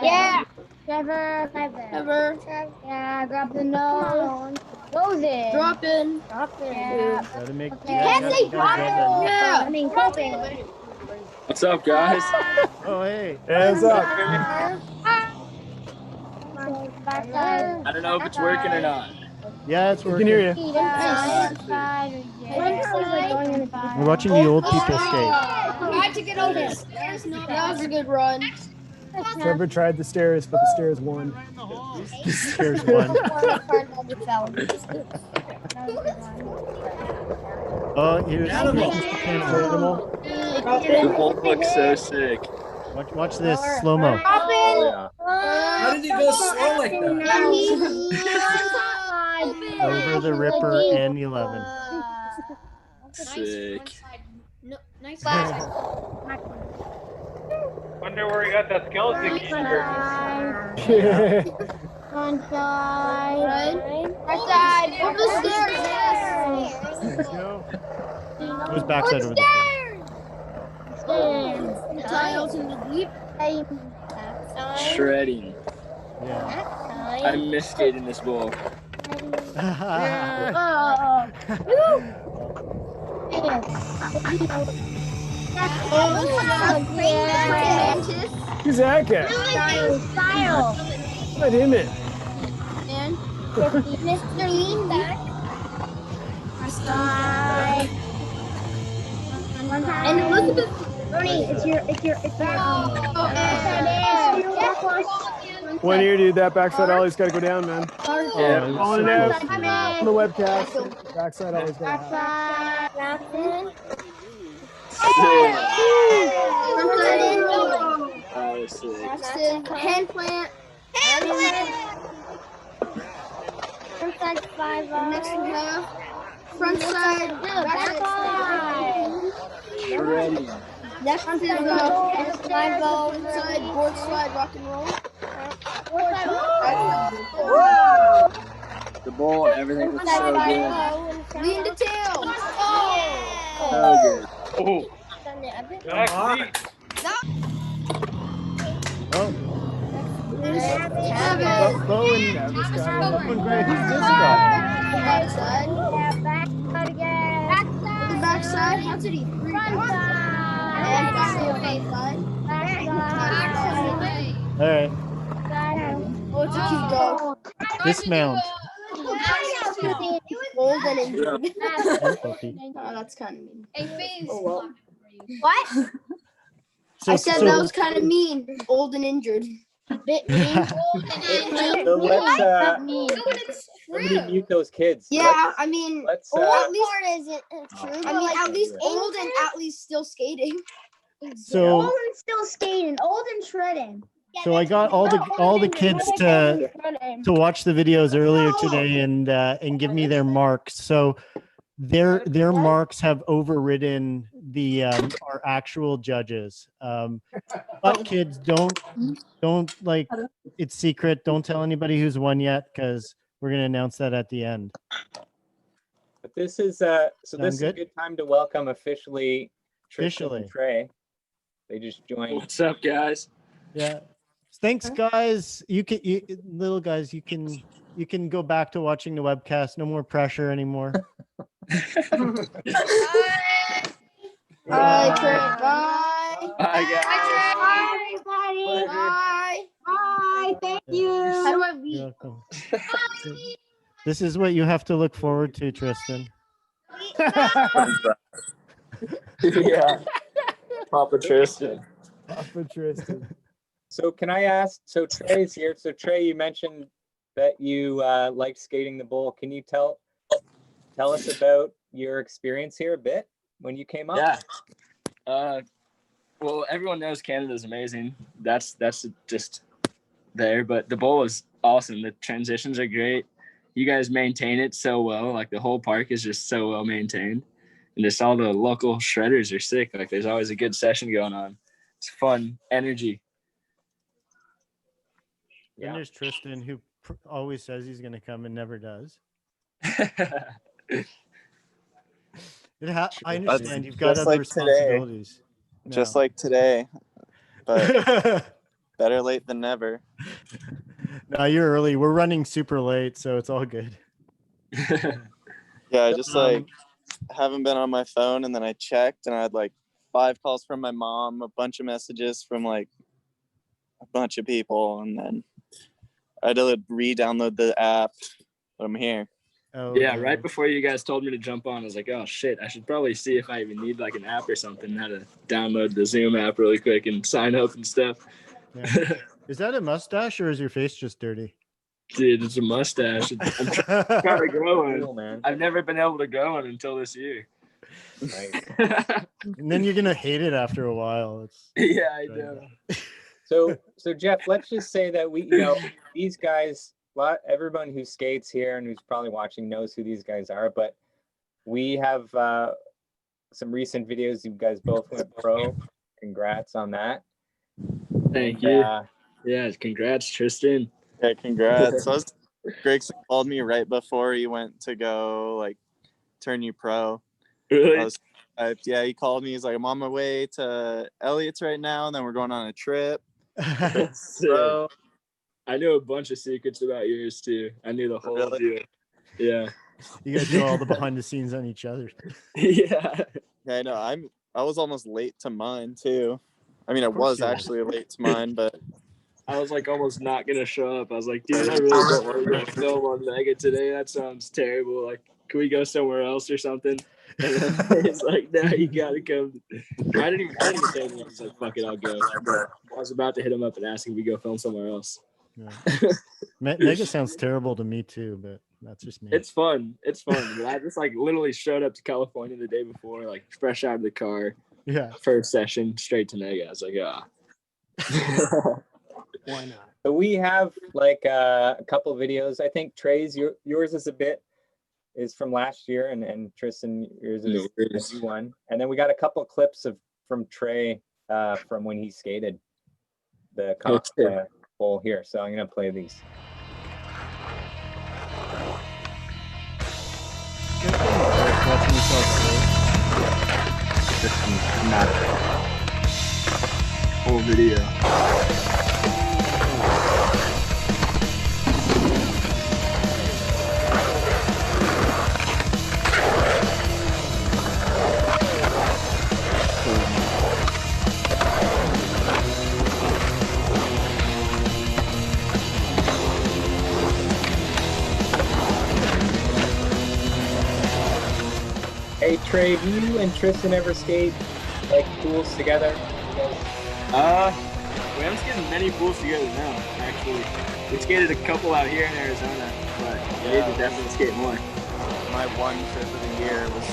Yeah. Trevor. Yeah, grab the nose. Nose it. Drop in. Yeah. Gotta make. You can't say drop it. Yeah. I mean, drop it. What's up, guys? Oh, hey. Hands up. I don't know if it's working or not. Yeah, it's We working. can hear you. We're watching the old people skate. Tried to get over this. That was a good run. Trevor tried the stairs, but the stairs won. The stairs won. Oh, here's Animal. The bolt looks so sick. Watch this slow-mo. Yeah. How did he go slow like that? Over the Ripper and the 11. Sick. Nice. Wonder where he got that skeleton key. One side. Right side. Over the stairs. Who's backside over the Stairs. Tiles in the deep. Shredding. Yeah. I miss skating this bowl. Who's that guy? Style. Let him in. And Mr. Lean back. Side. And Elizabeth. Bernie, it's your. One ear, dude. That backside ollie's got to go down, man. Yeah. Calling it out on the webcast. Backside ollie's got to happen. That was sick. Hand plant. Front side 5. Next we have front side. Back side. Shredding. Next is slide ball inside board slide rock and roll. The bowl, everything was so good. Lean to tail. So good. Oh. Oh. Have it. Bo and Gray. Who's this guy? Backside. Backside again. Backside. Backside. How did he? Front side. And backside. All right. Oh, it's a cute dog. Dismount. Old and injured. Puppy. Oh, that's kind of mean. Hey, Faze. Oh, well. What? So, I said that was kind of mean. Old and injured. bit mean. So let's No, but it's somebody true. mute those kids. Yeah, I mean, let's old part isn't true. I mean, at least old and at least still skating. So- old and still skating, old and shredding. So I got all the kids to watch the videos earlier today and give me their marks. So their marks have overridden the our actual judges. But kids, don't like, it's secret. Don't tell anybody who's won yet, because we're gonna announce that at the end. But this is so Sound this is a good? good time to welcome officially Tristan and Trey. They just joined. What's up, guys? Yeah. Thanks, guys. Little guys, you can go back to watching the webcast. No more pressure anymore. Bye, Trey. Bye. Bye, guys. Bye, everybody. Bye. Bye. Thank you. How do I leave? You're welcome. This is what you have to look forward to, Tristan. Yeah. Papa Tristan. Papa Tristan. So can I ask? So Trey's here. So Trey, you mentioned that you liked skating the bowl. Can you tell us about your experience here a bit when you came up? Yeah. Well, everyone knows Canada's amazing. That's just there. But the bowl is awesome. The transitions are great. You guys maintain it so well. Like the whole park is just so well maintained, and just all the local shredders are sick. Like there's always a good session going on. It's fun, energy. And there's Tristan, who always says he's going to come and never does. I understand you've got Just other like responsibilities. Today. Just like today, but better late than never. No, you're early. We're running super late, so it's all good. Yeah, I just like haven't been on my phone, and then I checked, and I had like 5 calls from my mom, a bunch of messages from like a bunch of people, and then I had to re-download the app. But I'm here. Oh, yeah, right before you guys told me to jump on, I was like, oh shit, I should probably see if I even need like an app or something, how to download the Zoom app really quick and sign up and stuff. Yeah. Is that a mustache or is your face just dirty? Dude, it's a mustache. I'm trying to grow one. Cool, man. I've never been able to grow one until this year. Right. And then you're gonna hate it after a while. Yeah, I know. So Jeff, let's just say that these guys, everyone who skates here and who's probably watching knows who these guys are, but we have some recent videos. You guys both went pro. Congrats on that. Thank you. Yeah, congrats, Tristan. Yeah, congrats. Gregson called me right before he went to go like turn you pro. Really? Yeah, he called me. He's like, I'm on my way to Elliott's right now, and then we're going on a trip. So I knew a bunch of secrets about yours too. I knew the whole deal. Yeah. You guys know all the behind the scenes on each other. Yeah. Yeah, I know. I was almost late to mine too. I mean, I was actually late to mine, but I was like almost not gonna show up. I was like, dude, I really don't want to go film on Mega today. That sounds terrible. Like, can we go somewhere else or something? And then he's like, no, you gotta come. I didn't even say anything. He's like, fuck it, I'll go. I was about to hit him up and ask if we go film somewhere else. Yeah. Mega sounds terrible to me too, but that's just me. It's fun. But I just like literally showed up to California the day before, like fresh out of the car. Yeah. First session, straight to Mega. I was like, Why not? So we have like a couple videos. I think Trey's, yours is from last year, and Tristan, yours is a new one. And then we got a couple clips from Trey from when he skated the bowl here. So I'm gonna play these. Watching yourself whole video. Hey Trey, do you and Tristan ever skate like pools together? We haven't skated many pools together now, actually. We skated a couple out here in Arizona, but we need to definitely skate more. My one trip of the year was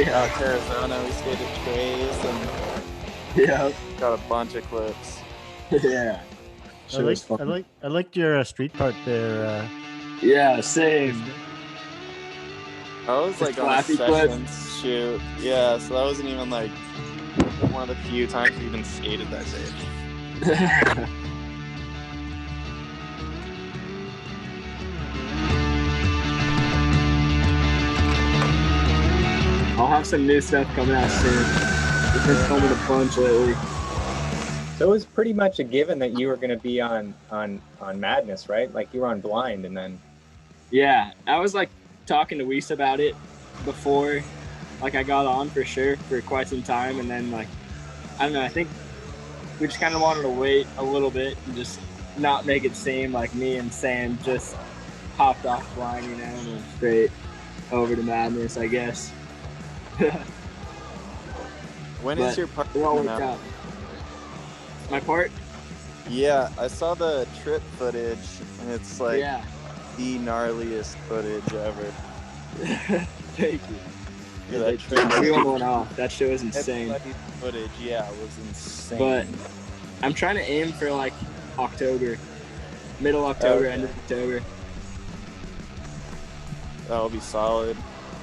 out to Arizona. We skated trays and got a bunch of clips. Yeah. I liked your street part there. Yeah, same. I was like on a sessions shoot. Yeah, so that wasn't even like one of the few times we even skated that day. I'll have some new stuff coming out soon. We've been filming a bunch lately. So it was pretty much a given that you were going to be on Madness, right? Like you were on Blind, and then. Yeah, I was like talking to Weiss about it before, like I got on for sure for quite some time, and then like I don't know. I think we just kind of wanted to wait a little bit and just not make it seem like me and Sam just hopped off Blind, you know, and went straight over to Madness, I guess. When is your part coming out? My part? Yeah, I saw the trip footage, and it's like the gnarliest footage ever. Thank you. Yeah, that trip everyone went off. That shit was insane. Footage, yeah, it was insane. But I'm trying to aim for like October, middle October, end of October. That'll be solid.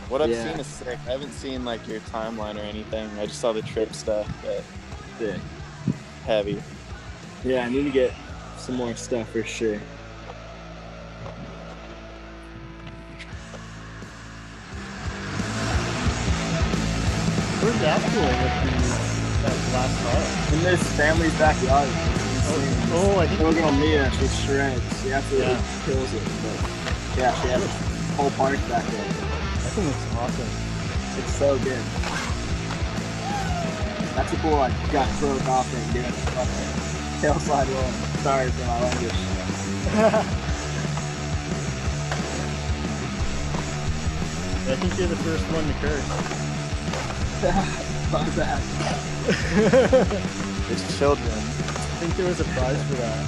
What I've seen is sick. I haven't seen like your timeline or anything. I just saw the trip stuff, but heavy. Yeah, I need to get some more stuff for sure. Where's the Ashbowl with that last car? In this family's backyard. Oh, I think we're gonna meet her. She shreds. She absolutely kills it. But yeah, she has a whole park back there. That thing looks awesome. It's so good. That's a pool I got broke off in doing a tail slide roll. Sorry for my language. I think you're the first one to curse. My bad. It's children. I think there was a prize for that.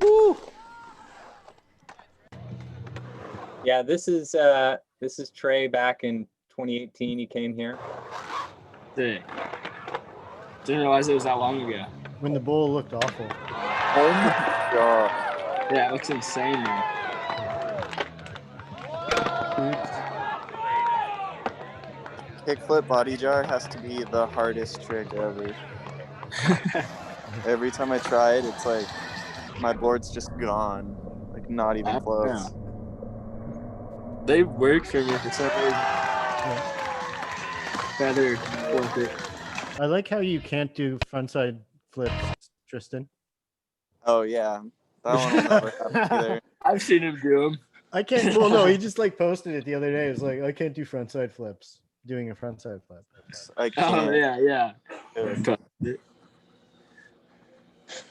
Woo! Yeah, this is Trey back in 2018. He came here. Didn't realize it was that long ago. When the bowl looked awful. Oh my god. Yeah, it looks insane, man. Kickflip body jar has to be the hardest trick ever. Every time I try it, it's like my board's just gone. Like not even close. They work for me for some reason. Feather portrait. I like how you can't do frontside flips, Tristan. Oh yeah, that one will never happen either. I've seen him do them. I can't. Well, no, he just like posted it the other day. It was like, I can't do frontside flips. Doing a frontside flip. I can't. Oh yeah.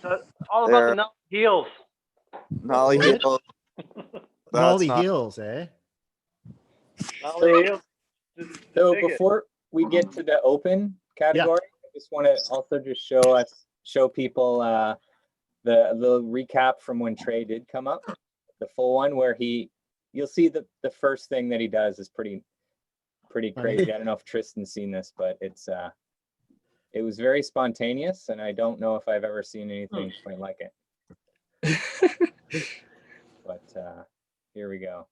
So all about the nollie heels. Nollie heels. Nollie heels, eh? Nollie heels. So before we get to the open category, I just want to also just show people the recap from when Trey did come up, the full one where you'll see the first thing that he does is pretty crazy. I don't know if Tristan's seen this, but it was very spontaneous, and I don't know if I've ever seen anything quite like it. But here we go.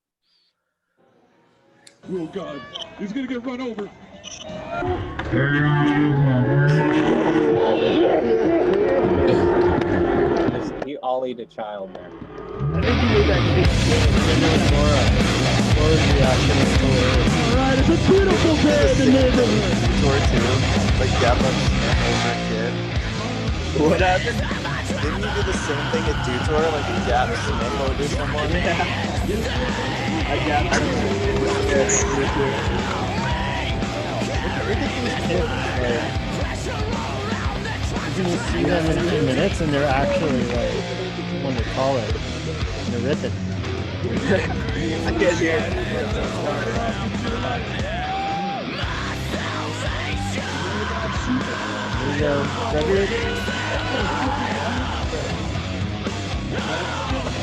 Oh God, he's gonna get run over. He ollied a child there. I think he made that big game. Laura's reaction is hilarious. Alright, it's a beautiful day in the neighborhood. Tour too. Like Gap over a kid. What happened? Didn't you do the same thing at Detour? Like a Gap sniff over someone? I got Look at these kids. You can see them in a few minutes, and they're actually like, when they call it, they're ripping. I can't hear it. There you go. Frederick.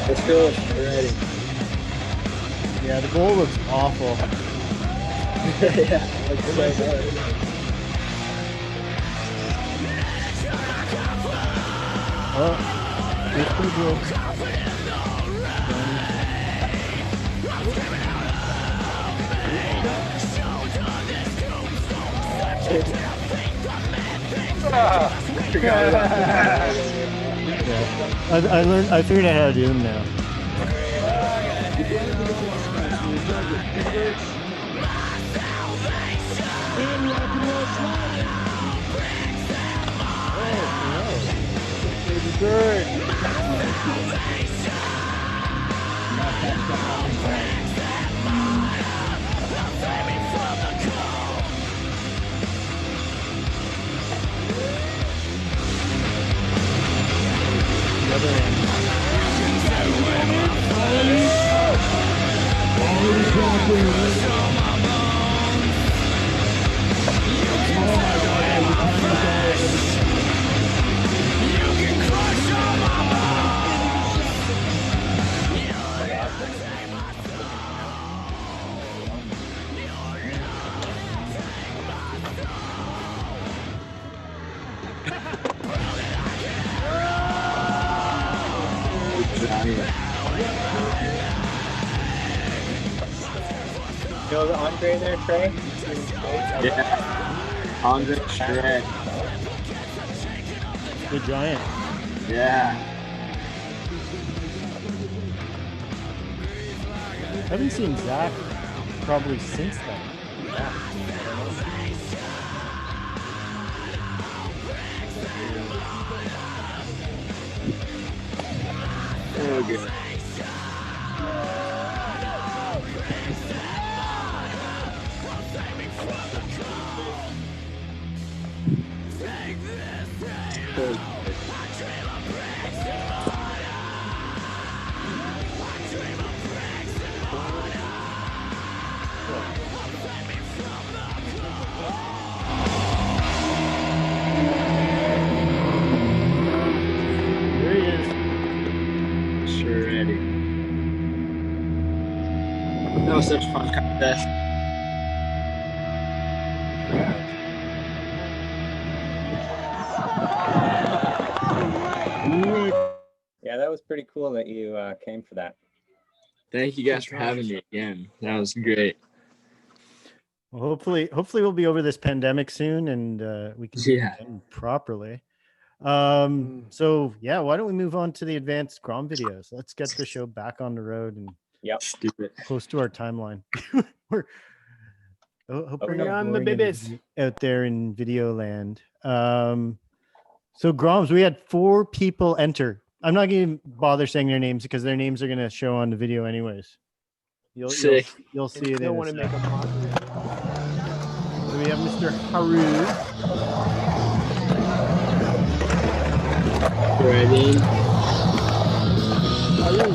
Let's go. We're ready. Yeah, the goal looks awful. Yeah, looks so hard. Oh, it's pretty good. Yeah. I learned. I figured out how to do them now. You know the Andre there, Trey? Yeah. Andre Shred. The giant. Yeah. I haven't seen Zach probably since then. Oh, good. There he is. Shredding. That was such a fun contest. Yeah, that was pretty cool that you came for that. Thank you guys for having me again. That was great. Well, hopefully we'll be over this pandemic soon, and we can do it again properly. So yeah, why don't we move on to the advanced Grom videos? Let's get the show back on the road and Stupid. close to our timeline. Hope we're Bring not on the boring babies. anybody out there in video land. So Groms, we had 4 people enter. I'm not going to bother saying their names because their names are going to show on the video anyways. You'll see it. Don't want to make a mockery. So we have Mr. Haru. Ready?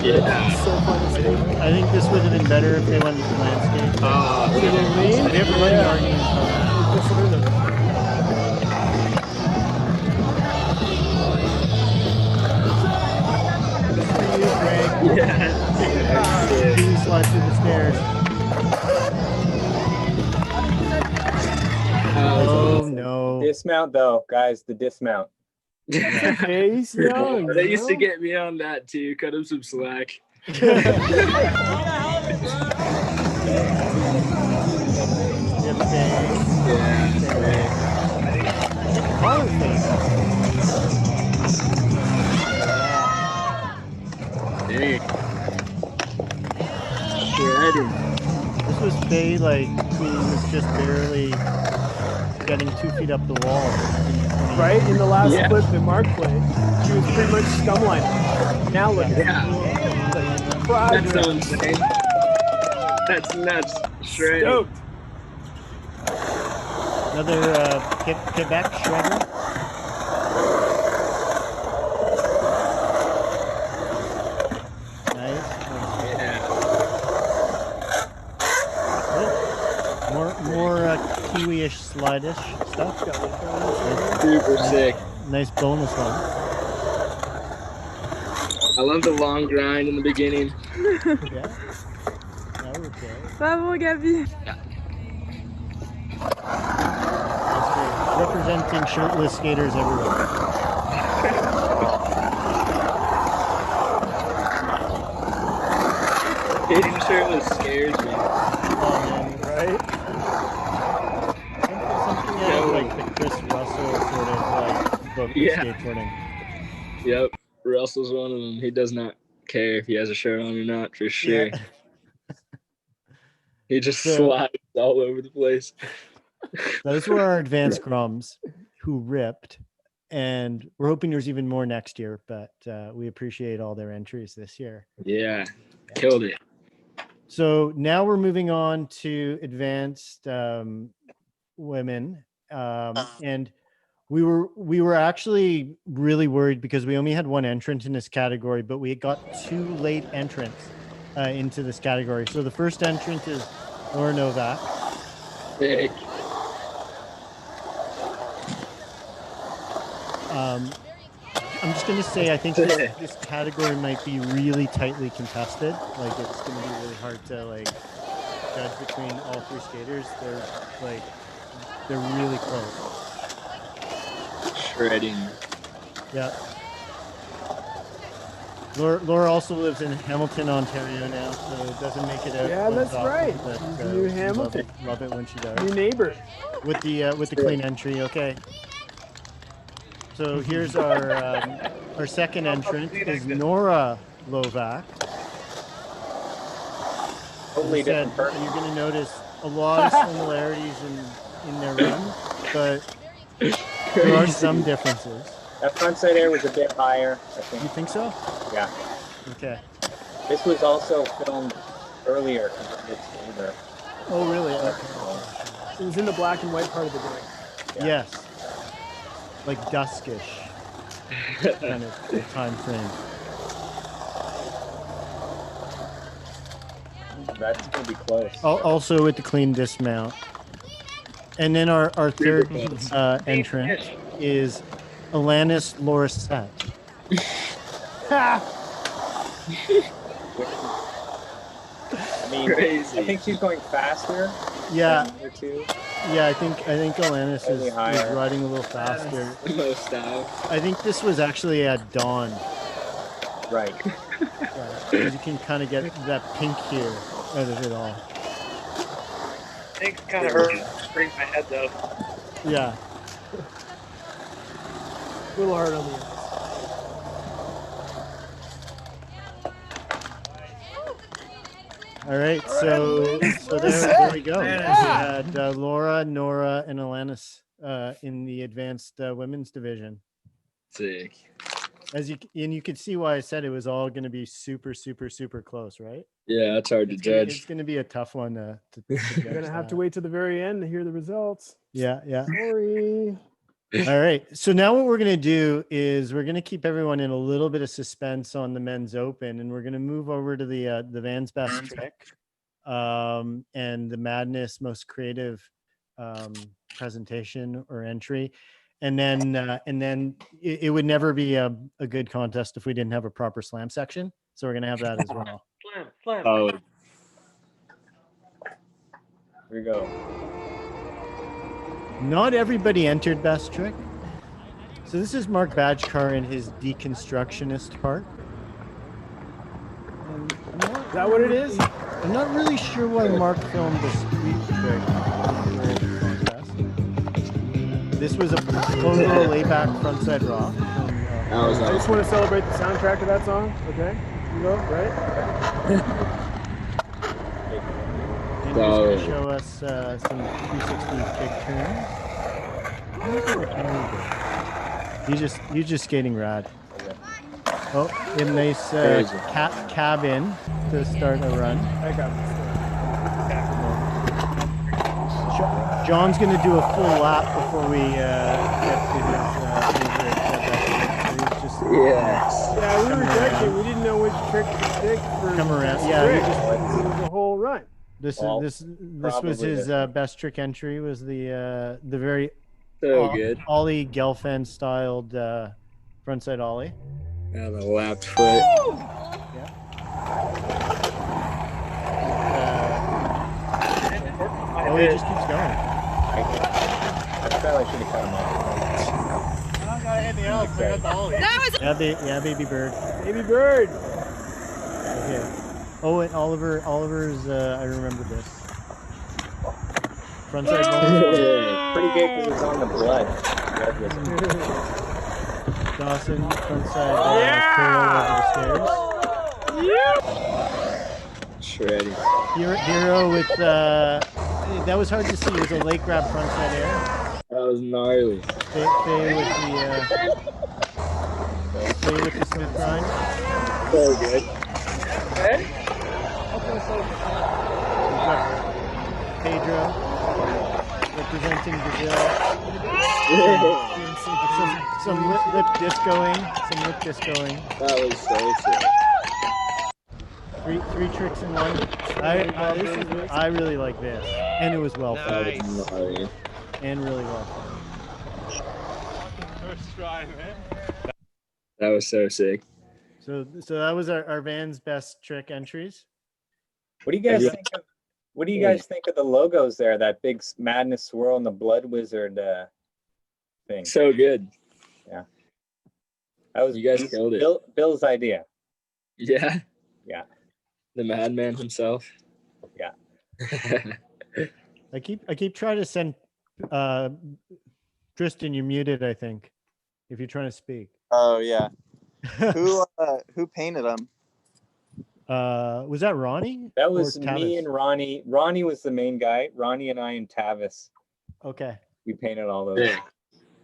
Yeah. So fun to see. I think this would have been better if they went with landscape. See what I mean? They have to run the argument. Yeah. He slides through the stairs. Oh no. Dismount though, guys, the dismount. Okay, he's young. They used to get me on that too. Cut him some slack. Dang. Shredding. This was Faye, like, who was just barely getting 2 feet up the wall. Right? In the last clip that Mark played, she was pretty much scumline. Now look at her. That's so insane. That's nuts. Shredding. Stoked. Another Quebec shredder. Nice. Yeah. kiwi-ish slide-ish stuff. Super sick. Nice bonus one. I love the long grind in the beginning. Yeah. Okay. Bravo Gabi. That's great. Representing shirtless skaters everywhere. Skating shirtless scares me. Right? Something out of like the Chris Russell sort of like book of skateboarding. Yep. Russell's one of them. He does not care if he has a shirt on or not, for sure. Yeah. He just slides all over the place. Those were our advanced Grums who ripped, and we're hoping there's even more next year, but we appreciate all their entries this year. Yeah, killed it. So now we're moving on to advanced women, and we were actually really worried because we only had one entrant in this category, but we got 2 late entrants into this category. So the first entrant is Laura Novak. Sick. I'm just going to say, I think this category might be really tightly contested. Like, it's going to be really hard to like judge between all 3 skaters. They're really close. Shredding. Yeah. Laura also lives in Hamilton, Ontario now, so it doesn't make it out. Yeah, that's often, right. But, She's New Hamilton. Love it when she does. New neighbor. With the clean entry, okay. So here's our second entrant is Nora Lovak. Totally different person. You're going to notice a lot of similarities in their run, but there are some differences. That front side air was a bit higher, I think. You think so? Yeah. Okay. This was also filmed earlier because it's older. Oh, really? Okay. It was in the black and white part of the day. Yeah. Yes. Like duskish kind of time frame. That's going to be close. Also with the clean dismount. And then our third entrant is Alanis Lorissette. I mean, Crazy. I think she's going faster. Yeah. Than the 2. Yeah, I think Alanis is higher. riding a little faster. Most style. I think this was actually at dawn. Right. Because you can kind of get that pink hue out of it all. I think it kind of hurt my head though. Yeah. A little hard on the eyes. All right, so there we go. We had Laura, Nora, and Alanis in the advanced women's division. Sick. You could see why I said it was all going to be super, super, super close, right? Yeah, that's hard to judge. It's going to be a tough one to You're going to have to wait to the very end to hear the results. Yeah. Sorry. All right. So now what we're going to do is we're going to keep everyone in a little bit of suspense on the men's open, and we're going to move over to the Van's best trick and the Madness most creative presentation or entry. And then it would never be a good contest if we didn't have a proper slam section. So we're going to have that as well. Slam. Oh, Here we go. Not everybody entered best trick. So this is Mark Badgekar in his deconstructionist part. Is that what it is? I'm not really sure why Mark filmed the street trick contest. This was a clone roll layback frontside rock. I just want to celebrate the soundtrack of that song. Okay, you go, right? And he's going to show us some 360 kick turns. You're just skating rad. Oh, a nice cab in to start a run. I got this. John's going to do a full lap before we get to his favorite. Yeah, we were judging. We didn't know which trick to pick for. Come around. this Yeah, trick. we just- It was a whole run. This Well, this was probably his this best trick entry. Was the very So good. ollie Gelfand styled frontside ollie. Yeah, the left foot. Oh, he just keeps going. I probably should have cut him off. I don't got anything else. I got the ollie. Yeah, baby bird. Baby bird. Okay. Oh, and Oliver's. I remember this. Frontside ball. Pretty good because it's on the blood. Dawson frontside curl over the stairs. Shredding. Hero with that was hard to see. It was a leg grab frontside air. That was gnarly. Faye with the Smith grind. So good. Pedro representing Brazil. Some lip discoing. That was so sick. Three tricks in one. I really like this, and it was well Nice. filmed. And really well filmed. First try, man. That was so sick. So that was our Van's best trick entries. What do you guys think of? What do you guys think of the logos there? That big madness swirl and the blood wizard thing. So good. Yeah. That was You guys killed it. Bill's idea. Yeah. Yeah. The madman himself. Yeah. I keep trying to send Tristan, you're muted, I think, if you're trying to speak. Oh yeah. Who painted them? Was that Ronnie? That was or me Tavis? and Ronnie. Ronnie was the main guy. Ronnie and I and Tavis. Okay. We painted all those.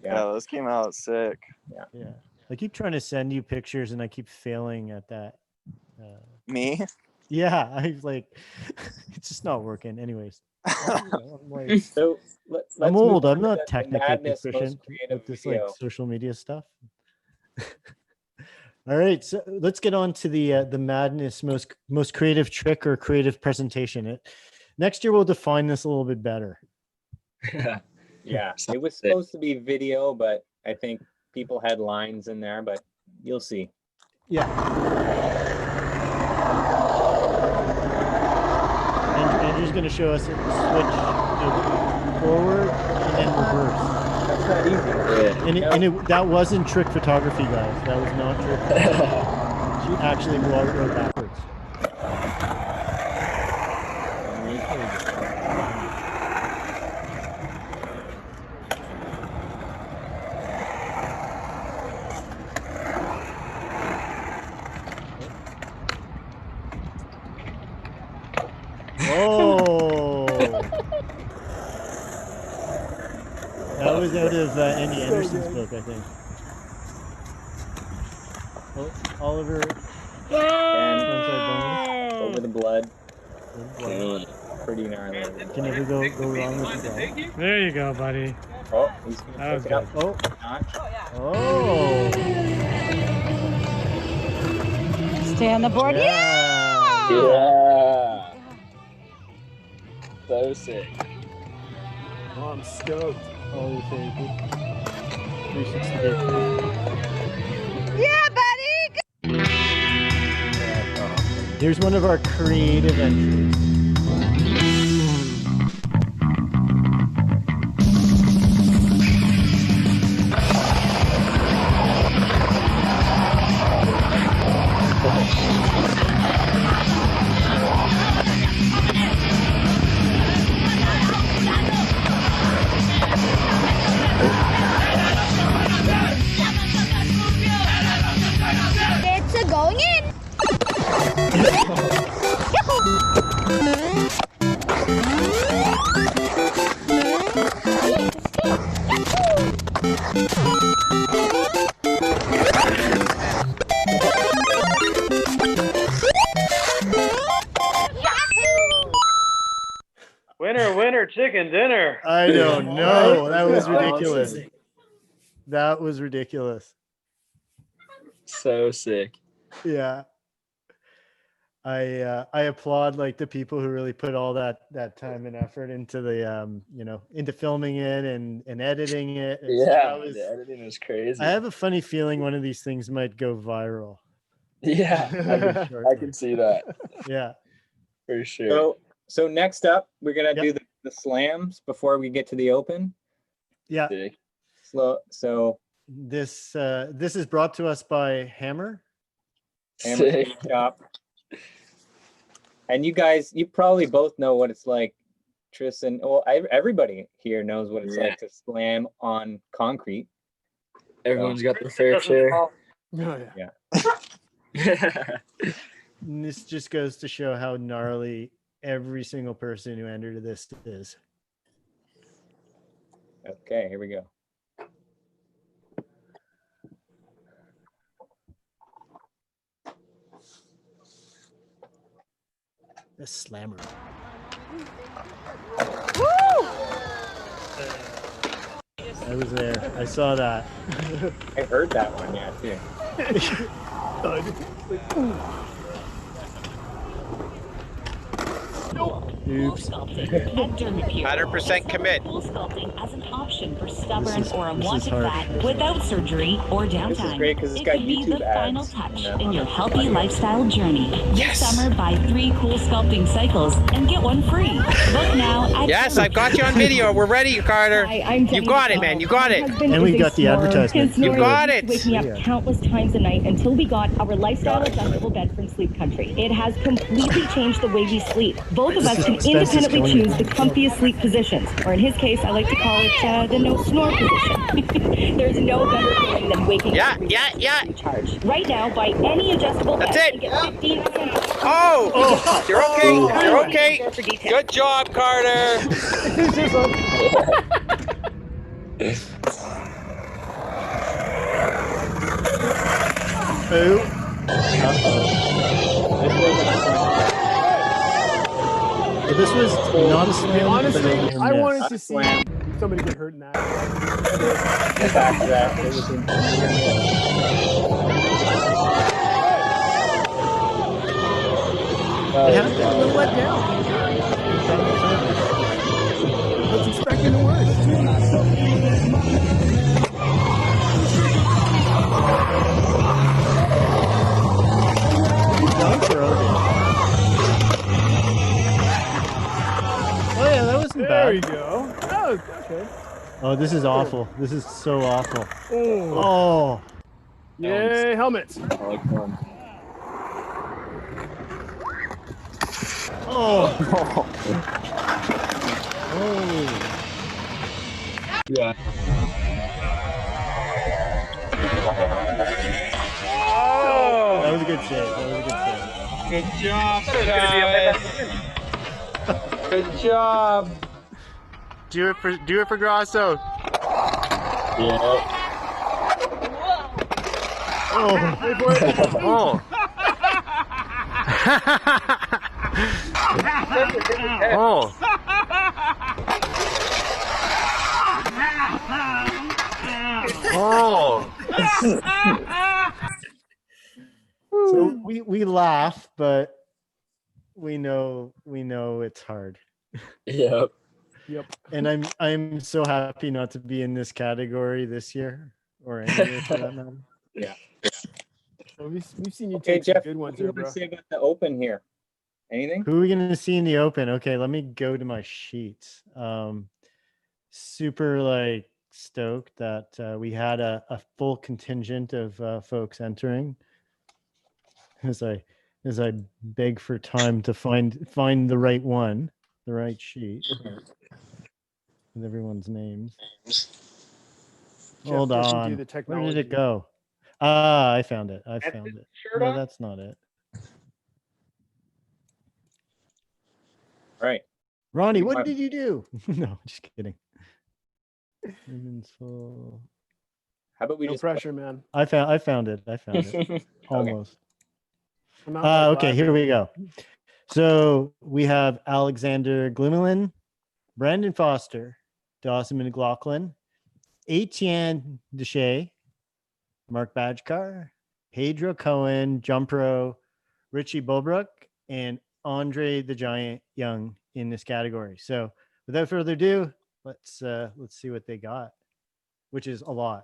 Yeah, those came out sick. Yeah. I keep trying to send you pictures and I keep failing at that. Me? Yeah, I like it's just not working. Anyways. So I'm move old. on I'm to not the technically madness, most proficient creative with this video. like social media stuff. All right, so let's get on to the madness most creative trick or creative presentation. Next year we'll define this a little bit better. Yeah, it was supposed to be video, but I think people had lines in there, but you'll see. Yeah. Andrew's going to show us a switch forward and then reverse. That's not easy. And that wasn't trick photography, guys. That was not trick photography. She actually rode backwards. Oh, that was out of Andy Anderson's book, I think. Oh, Oliver And over the blood. Pretty gnarly. Can never go wrong with the ball. There you go, buddy. Oh, he's gonna That was pick it up. Oh, Not. Stay on the board. Yeah. Yeah. So sick. Oh, I'm stoked. Oh, you say 360 Yeah, buddy. Here's one of our creative entries. It's a going in. Winner, winner, chicken dinner. I don't know. That was ridiculous. That was ridiculous. So sick. Yeah. I applaud like the people who really put all that time and effort into the into filming it and editing it. The editing was crazy. I have a funny feeling one of these things might go viral. Yeah, I can see that. Yeah, for sure. So next up, we're gonna do the slams before we get to the open. Yeah. So this is brought to us by Hammer. Hammer Shop. And you guys, you probably both know what it's like, Tristan. Well, everybody here knows what it's like to slam on concrete. Everyone's got their fair share. Oh, yeah. And this just goes to show how gnarly every single person who entered this is. Okay, here we go. The slammer. I was there. I saw that. I heard that one, yeah, too. Oops. 100% commit. Sculpting as an option for stubborn or unwanted fat without surgery or downtime. This is great because it's it got could be YouTube the ads. final touch in your healthy lifestyle journey. This summer, buy 3 cool sculpting cycles and get one free. Book now at Yes, I've got you on video. We're ready, Carter. You got it, man. You got it. And we got the advertisement. You got it. Wake me up countless times a night until we got our lifestyle adjustable bed from Sleep Country. It has completely changed the way we sleep. Both of us can independently choose the comfiest sleep positions, or in his case, I like to call it the no snore position. There's no better feeling than waking up recharged. Right now, buy any adjustable bed and get 15% off. Oh, you're okay. You're okay. Good job, Carter. This was not a slam. Honestly, but I a wanted miss. to see somebody get hurt in that. Back to that. It was It has been a little let down. I was expecting the worst. Oh yeah, that wasn't bad. There you go. That was okay. Oh, this is awful. This is so awful. Oh. Oh. Yay, helmets. I like one. Oh. Oh. Yeah. Oh. That was a good save. That was a good save. Good job, guys. Good job. Do it for Grasso. Yeah. Oh. Oh. Oh. Oh. So we laugh, but we know it's hard. Yep. Yep. And I'm so happy not to be in this category this year or any year for that matter. Yeah. Well, we've seen you Okay, take some Jeff, good what ones do you there, want to bro. say about the open here? Anything? Who are we going to see in the open? Okay, let me go to my sheets. Super like stoked that we had a full contingent of folks entering. As I beg for time to find the right one, the right sheet with everyone's names. Hold doesn't do on. the Where did technology. it go? Ah, I found it. I found it. No, that's not it. Right. Ronnie, what did you do? No, just kidding. Women's full. How about we No just pressure, man. I found it. Almost. I'm out by Okay, 5. here we go. So we have Alexander Glimmerlin, Brandon Foster, Dawson McLaughlin, Etienne Deshay, Mark Badgekar, Pedro Cohen, Jumpro, Richie Bulbrook, and Andre the Giant Young in this category. So without further ado, let's see what they got, which is a lot.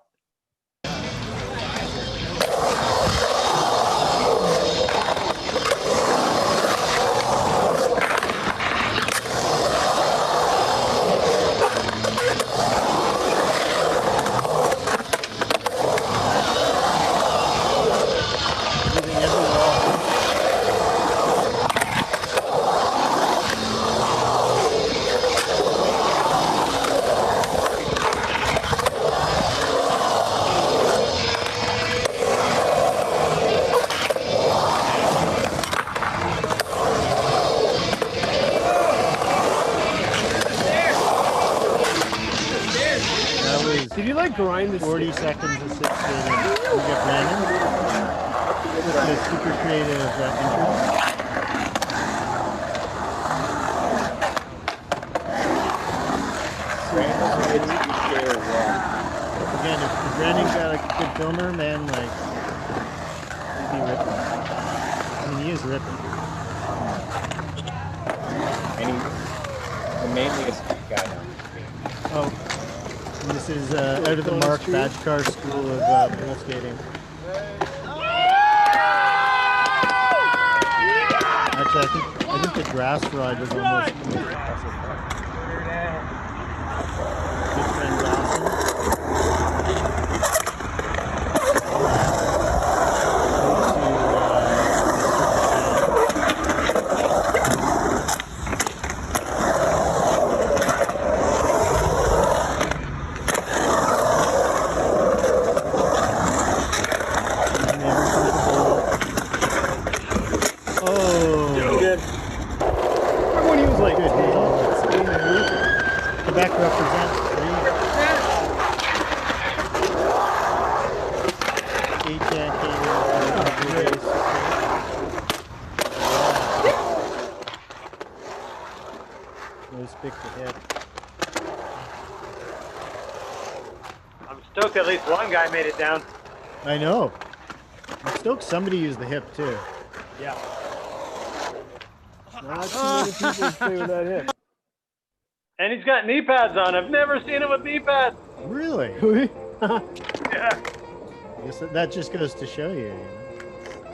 Did you like grind the 40 seconds of 6 skating? We get Brandon with a super creative entrance. Again, if Brandon got a good filmer, man, like, he'd be ripping. I mean, he is ripping. And he's mainly a street guy now. Oh. And this is out of the Mark Bajkar School of Pole Skating. Actually, I think the grass ride was almost impressive. Good friend Dawson. Quebec represents. Nice pick to hit. I'm stoked at least one guy made it down. I know. I'm stoked somebody used the hip too. Yeah. Not too many people play with that hip. And he's got knee pads on. I've never seen him with knee pads. Really? Yeah. I guess that just goes to show you.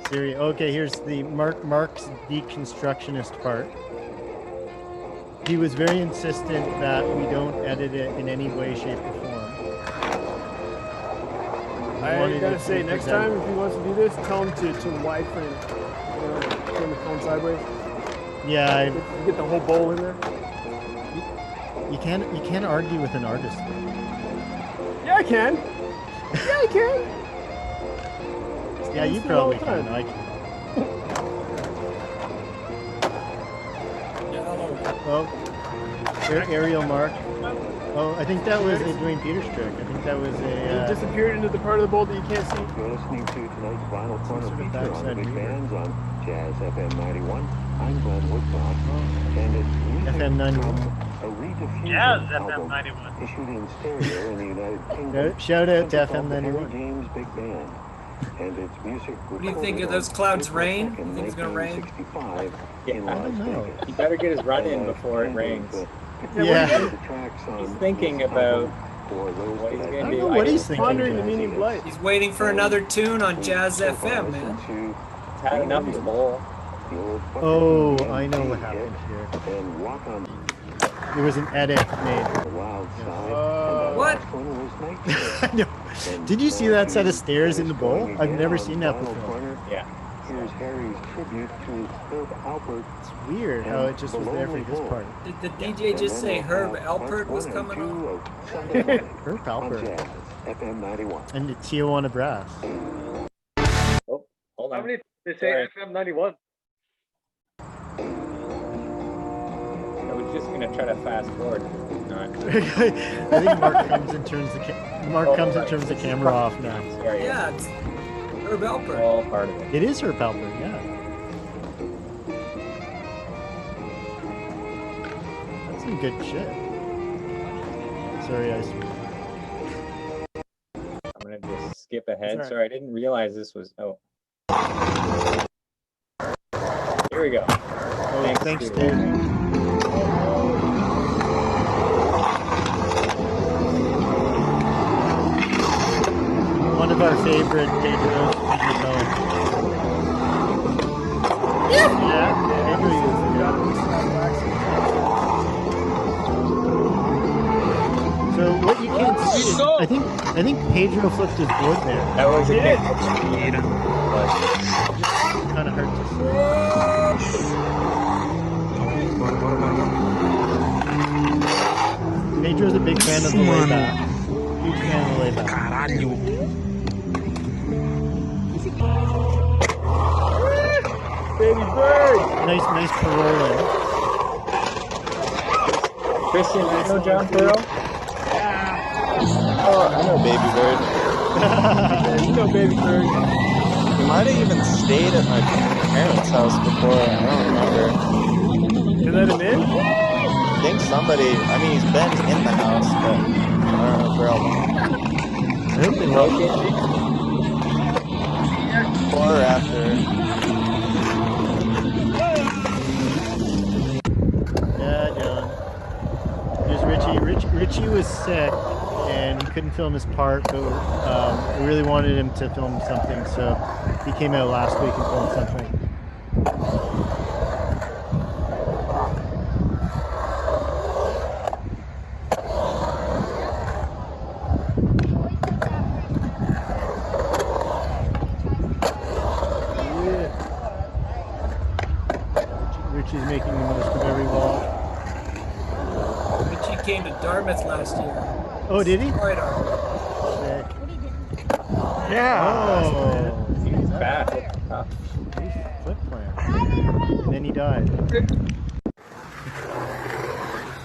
Serious. Okay, here's the Mark's deconstructionist part. He was very insistent that we don't edit it in any way, shape, or form. I gotta say, next time if he wants to do this, tell him to wide frame. Turn the phone sideways. Yeah, you get the whole bowl in there. You can't argue with an artist. Yeah, I can. Yeah, I can. Yeah, you probably can. I can. Oh, aerial mark. Oh, I think that was a Dwayne Peters trick. I think that was a. It disappeared into the part of the bowl that you can't see. You're listening to tonight's final corner feature on the big bands on Jazz FM 91. I'm Glenn Woodcock, and it's FM 91. A rediffusion Jazz FM album 91. issued in stereo in the United Kingdom. Shout out to called FM the 91. Harry James Big Band, and its music. What do you think of those clouds rain? You think it's gonna rain? Yeah, I don't know. He better get his run in before it rains. Yeah. He's thinking about what he's going to do. What he's thinking. Pondering the meaning of life. He's waiting for another tune on Jazz FM, man. He's had enough of the bowl. Oh, I know what happened here. There was an edit made. What? No. Did you see that set of stairs in the bowl? I've never seen that before. Yeah. Here's Harry's tribute to Herb Alpert. It's weird how it just was there for this part. Did the DJ just say Herb Alpert was coming on? Herb Alpert. FM 91. And the Tijuana Brass. Oh, hold on. How many they say FM 91? I was just going to try to fast forward. Not. I think Mark comes and turns the camera off now. Sorry. Yeah, it's Herb Alpert. All part of it. It is Herb Alpert, yeah. That's some good shit. Sorry, I'm going to just skip ahead. Sorry. Sorry, I didn't realize this was. Oh. Here we go. Thanks, Dave. One of our favorite Pedros. Yeah, so what you can't see is, I think Pedro flipped his board there. That was a Yeah. speed. Kind of hard to see. Pedro's a big fan of the layback. Huge fan of the layback. Baby bird. Nice paroling. Christian, I know John Burrow. Oh, I know Baby Bird. You know Baby Bird. He might have even stayed at my parents' house before. I don't remember. You let him in? I think somebody. I mean, he's been in the house, but I don't know for how long. I hope they love Or after. Yeah, John. Here's Richie. Richie was sick and he couldn't film his part, but we really wanted him to film something, so he came out last week and filmed something. Richie's making the most of every wall. Richie came to Dartmouth last year. Oh, did he? Right on. Yeah. Oh, he's fast. Flip plan. And then he died.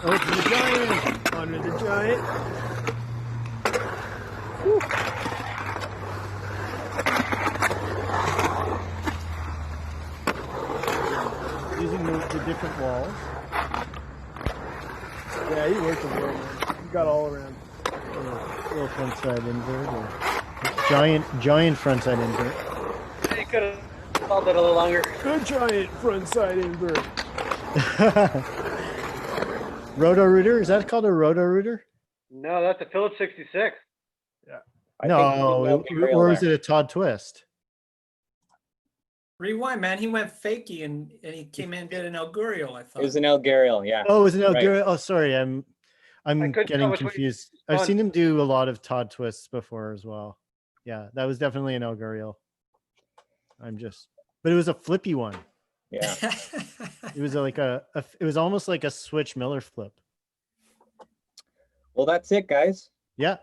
Oh, it's the giant. Honor the giant. Whew. Using the different walls. Yeah, he worked the world. He got all around. Little front side invert or giant front side invert. You could have called it a little longer. Good giant front side invert. Roto-Rooter? Is that called a Roto-Rooter? No, that's a Phillips 66. Yeah. No, or is it a Todd Twist? Rewind, man. He went fakey and he came in and did an Elgurial, I thought. It was an El Gariel, yeah. Oh, it was an El Right. Gariel. Oh, sorry, I'm couldn't tell getting which way confused. you I've spun. seen him do a lot of Todd Twists before as well. Yeah, that was definitely an El Gariel. But it was a flippy one. Yeah. It was like it was almost like a switch Miller flip. Well, that's it, guys. Yeah.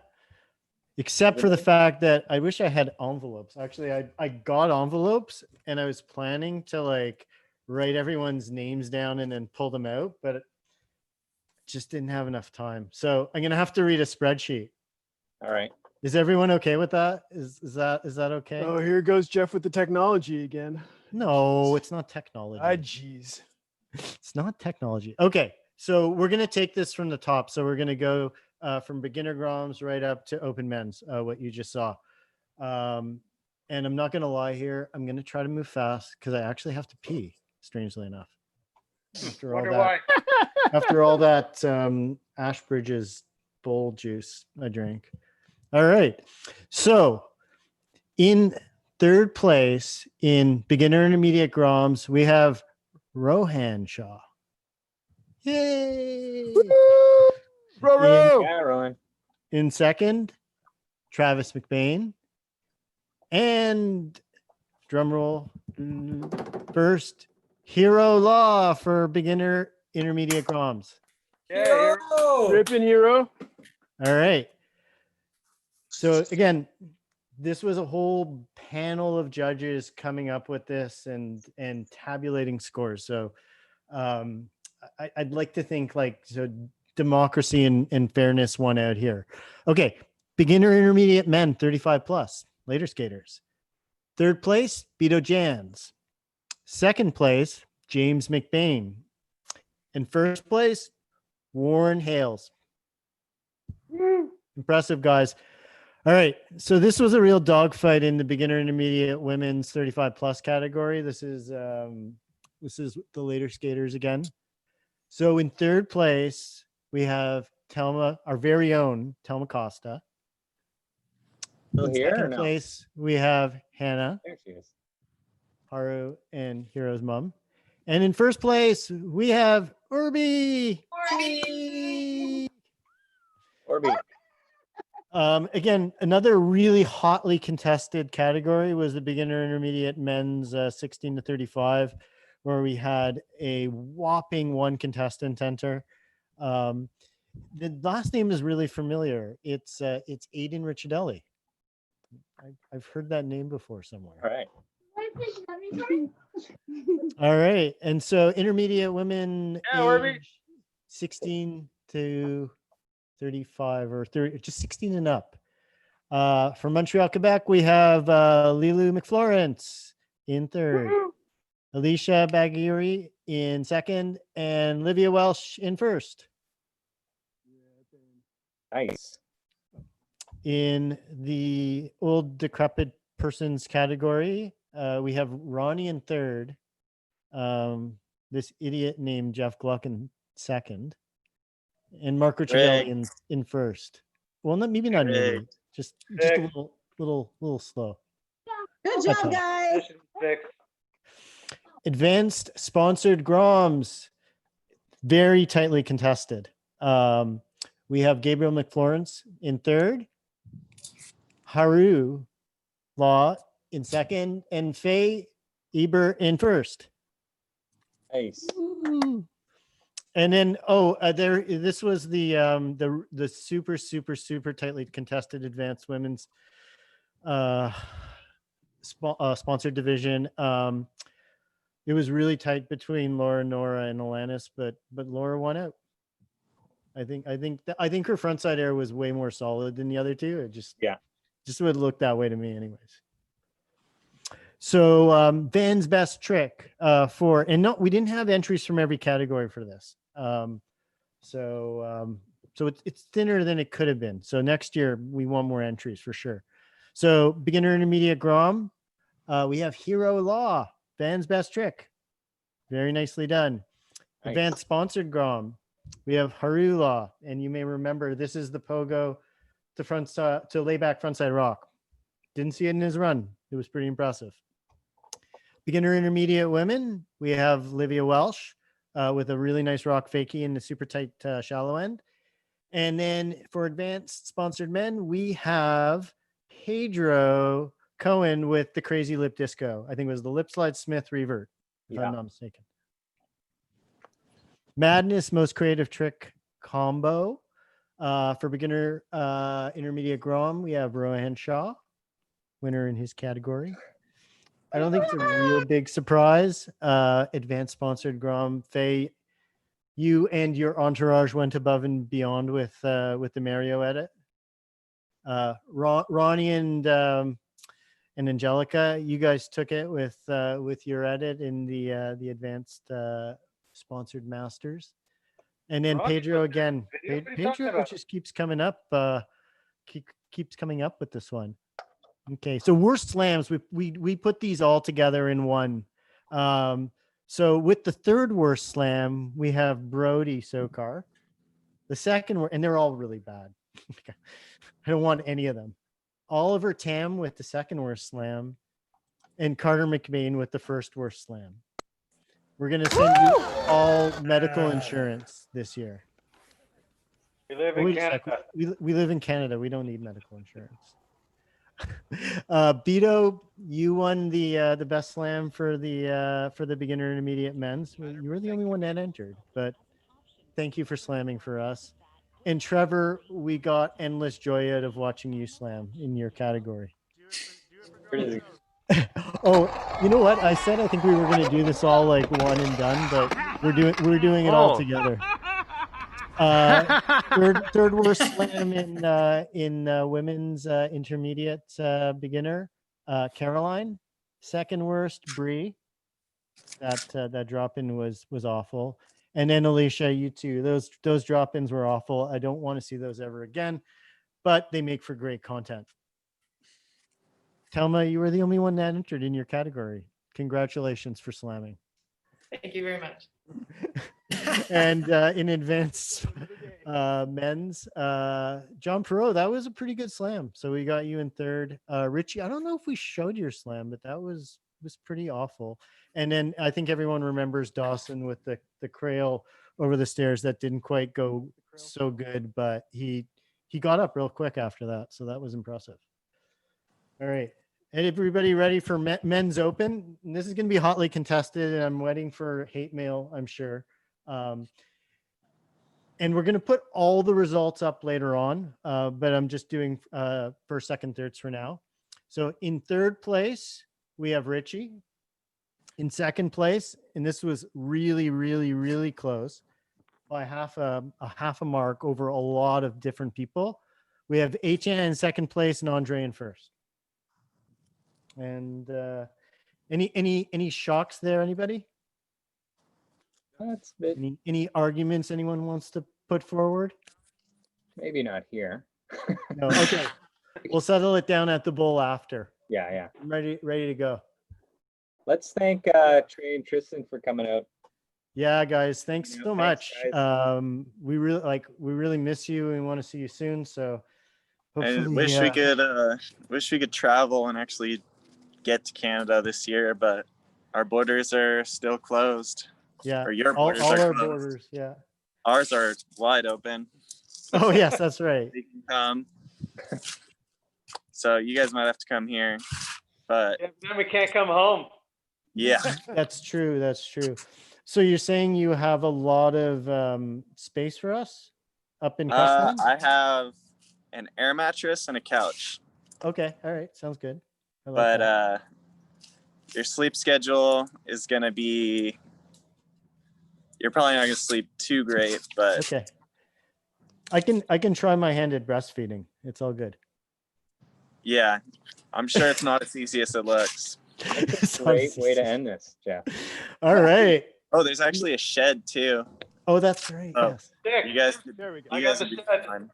Except for the fact that I wish I had envelopes. Actually, I got envelopes and I was planning to like write everyone's names down and then pull them out, but it just didn't have enough time. So I'm gonna have to read a spreadsheet. All right. Is everyone okay with that? Is that okay? Oh, here goes Jeff with the technology again. No, it's not technology. Ah, jeez. It's not technology. Okay, so we're gonna take this from the top. So we're gonna go from beginner groms right up to open men's, what you just saw. And I'm not gonna lie here. I'm gonna try to move fast because I actually have to pee. Strangely enough, after all Wonder that, why. after all that Ashbridge's bowl juice I drank. All right, so in third place in beginner intermediate groms, we have Rohan Shaw. Yay! Yeah, Rowan. In second, Travis McBain. And drum roll, first, Hero Law for beginner intermediate groms. Yeah, Ripping hero. All right. So again, this was a whole panel of judges coming up with this and tabulating scores. So I'd like to think democracy and fairness won out here. Okay, beginner intermediate men 35 plus later skaters. Third place, Beto Jans. Second place, James McBain. In first place, Warren Hales. Impressive, guys. All right, so this was a real dogfight in the beginner intermediate women's 35 plus category. This is This is the later skaters again. So in third place, we have Telma, our very own Telma Costa. Still In here or second no? place, we have Hannah, There she is. Haru, and Hiro's mom. And in first place, we have Urbi. Orby. Again, another really hotly contested category was the beginner intermediate men's 16 to 35, where we had a whopping one contestant enter. The last name is really familiar. It's Aiden Ricciardelli. I've heard that name before somewhere. All right. All right. And so intermediate women Orby. age 16 to 35 or 30, just 16 and up. From Montreal, Quebec, we have Lilu McFlorence in third, Alicia Baghiri in second, and Livia Welsh in first. Nice. In the old decrepit persons category, we have Ronnie in third, this idiot named Jeff Gluck in second, and Marco Civelli in first. Well, maybe not an idiot, just a little slow. Good job, guys. Advanced sponsored Groms, very tightly contested. We have Gabriel McFlorence in third, Haru Law in second, and Faye Eber in first. Nice. And then this was the super tightly contested advanced women's sponsored division. It was really tight between Laura, Nora, and Alanis, but Laura won out. I think her frontside air was way more solid than the other two. It just would look that way to me, anyways. So Van's best trick we didn't have entries from every category for this. So it's thinner than it could have been. So next year we want more entries for sure. So beginner intermediate Grom, we have Hero Law, Van's best trick. Very nicely done. Nice. Advanced sponsored Grom, we have Haru Law, and you may remember this is the pogo to layback frontside rock. Didn't see it in his run. It was pretty impressive. Beginner intermediate women, we have Livia Welsh with a really nice rock fakie in the super tight shallow end. And then for advanced sponsored men, we have Pedro Cohen with the crazy lip disco. I think it was the lip slide Smith revert, if I'm not mistaken. Madness most creative trick combo. For beginner intermediate Grom, we have Rohan Shaw, winner in his category. I don't think it's a real big surprise. Advanced sponsored Grom, Faye, you and your entourage went above and beyond with the Mario edit. Ronnie and Angelica, you guys took it with your edit in the advanced sponsored masters. And then Pedro again. Pedro just keeps coming up. Keeps coming up with this one. Okay, so worst slams. We put these all together in one. So with the third worst slam, we have Brody Sokar. The second, and they're all really bad. I don't want any of them. Oliver Tam with the second worst slam, and Carter McBain with the first worst slam. We're gonna send you all medical insurance this year. We live in Canada. We live in Canada. We don't need medical insurance. Beto, you won the best slam for the beginner intermediate men's. You were the only one that entered, but thank you for slamming for us. And Trevor, we got endless joy out of watching you slam in your category. Oh, you know what? I said I think we were going to do this all like one and done, but we're doing it all together. Third worst slam in women's intermediate beginner, Caroline. Second worst, Bree. That drop in was awful. And then Alicia, you too. Those drop ins were awful. I don't want to see those ever again, but they make for great content. Telma, you were the only one that entered in your category. Congratulations for slamming. Thank you very much. And in advanced men's, John Perot, that was a pretty good slam. So we got you in third. Richie, I don't know if we showed your slam, but that was pretty awful. And then I think everyone remembers Dawson with the crail over the stairs. That didn't quite go so good, but he got up real quick after that. So that was impressive. All right. And everybody ready for men's open? And this is going to be hotly contested, and I'm waiting for hate mail, I'm sure. And we're going to put all the results up later on, but I'm just doing first, second, thirds for now. So in third place, we have Richie. In second place, and this was really, really, really close by half a mark over a lot of different people. We have HN in second place and Andre in first. And any shocks there? Anybody? That's a bit. Any arguments anyone wants to put forward? Maybe not here. No. Okay. We'll settle it down at the bowl after. Yeah. I'm ready to go. Let's thank Trey and Tristan for coming out. Yeah, guys, thanks so much. Guys. We really miss you and want to see you soon. So hopefully, I wish we could travel and actually get to Canada this year, but our borders are still closed. Yeah, or your all borders our are closed. borders. Yeah. Ours are wide open. Oh yes, that's right. They can come. So you guys might have to come here, but Then we can't come home. yeah. That's true. That's true. So you're saying you have a lot of space for us up in custom? I have an air mattress and a couch. Okay. All right. Sounds good. I like But that. your sleep schedule is gonna be. You're probably not gonna sleep too great, but okay. I can try my hand at breastfeeding. It's all good. yeah, I'm sure it's not as easy as it looks. That's a great way to end this, Jeff. All right. Oh, there's actually a shed too. Oh, that's right. Oh, Yes. you guys. There we go. You guys would be fine.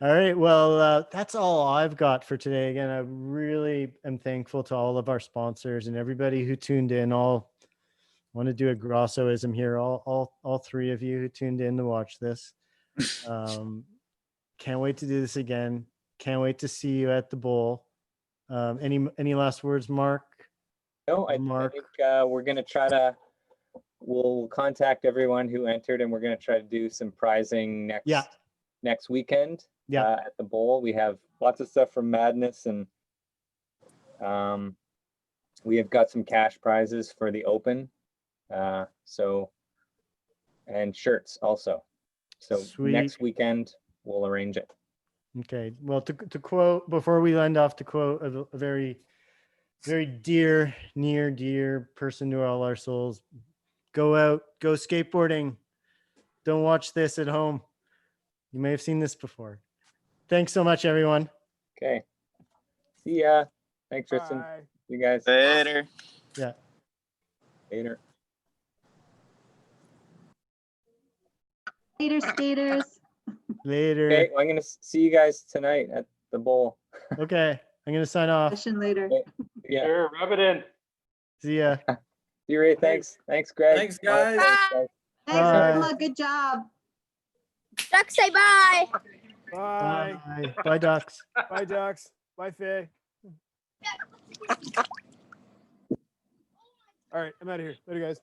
All right. Well, that's all I've got for today. Again, I really am thankful to all of our sponsors and everybody who tuned in. I want to do a Grossoism here. All three of you who tuned in to watch this. Can't wait to do this again. Can't wait to see you at the bowl. Any last words, Mark? No, I think we're going to we'll contact everyone who entered, and we're going to try to do some prizing next weekend. At the bowl. We have lots of stuff from Madness, and we have got some cash prizes for the open. And shirts also. So Sweet. Next weekend we'll arrange it. Okay. Well, to quote, before we end off, to quote a very, very dear, near dear person to all our souls, go out, go skateboarding. Don't watch this at home. You may have seen this before. Thanks so much, everyone. Okay. See ya. Thanks, Tristan. Bye. You guys. Later. Yeah. Later. Later, skaters. Later. Okay, well, I'm gonna see you guys tonight at the bowl. Okay. I'm gonna sign off. Session later. Yeah. Sure, rub it in. See ya. See you, Ray. Thanks. Thanks, Greg. Thanks, guys. Thanks, Bye. Ursula. Good job. Ducks say bye. Bye. Bye. Bye, ducks. Bye, Ducks. Bye, Faye. All right, I'm out of here. Later, guys.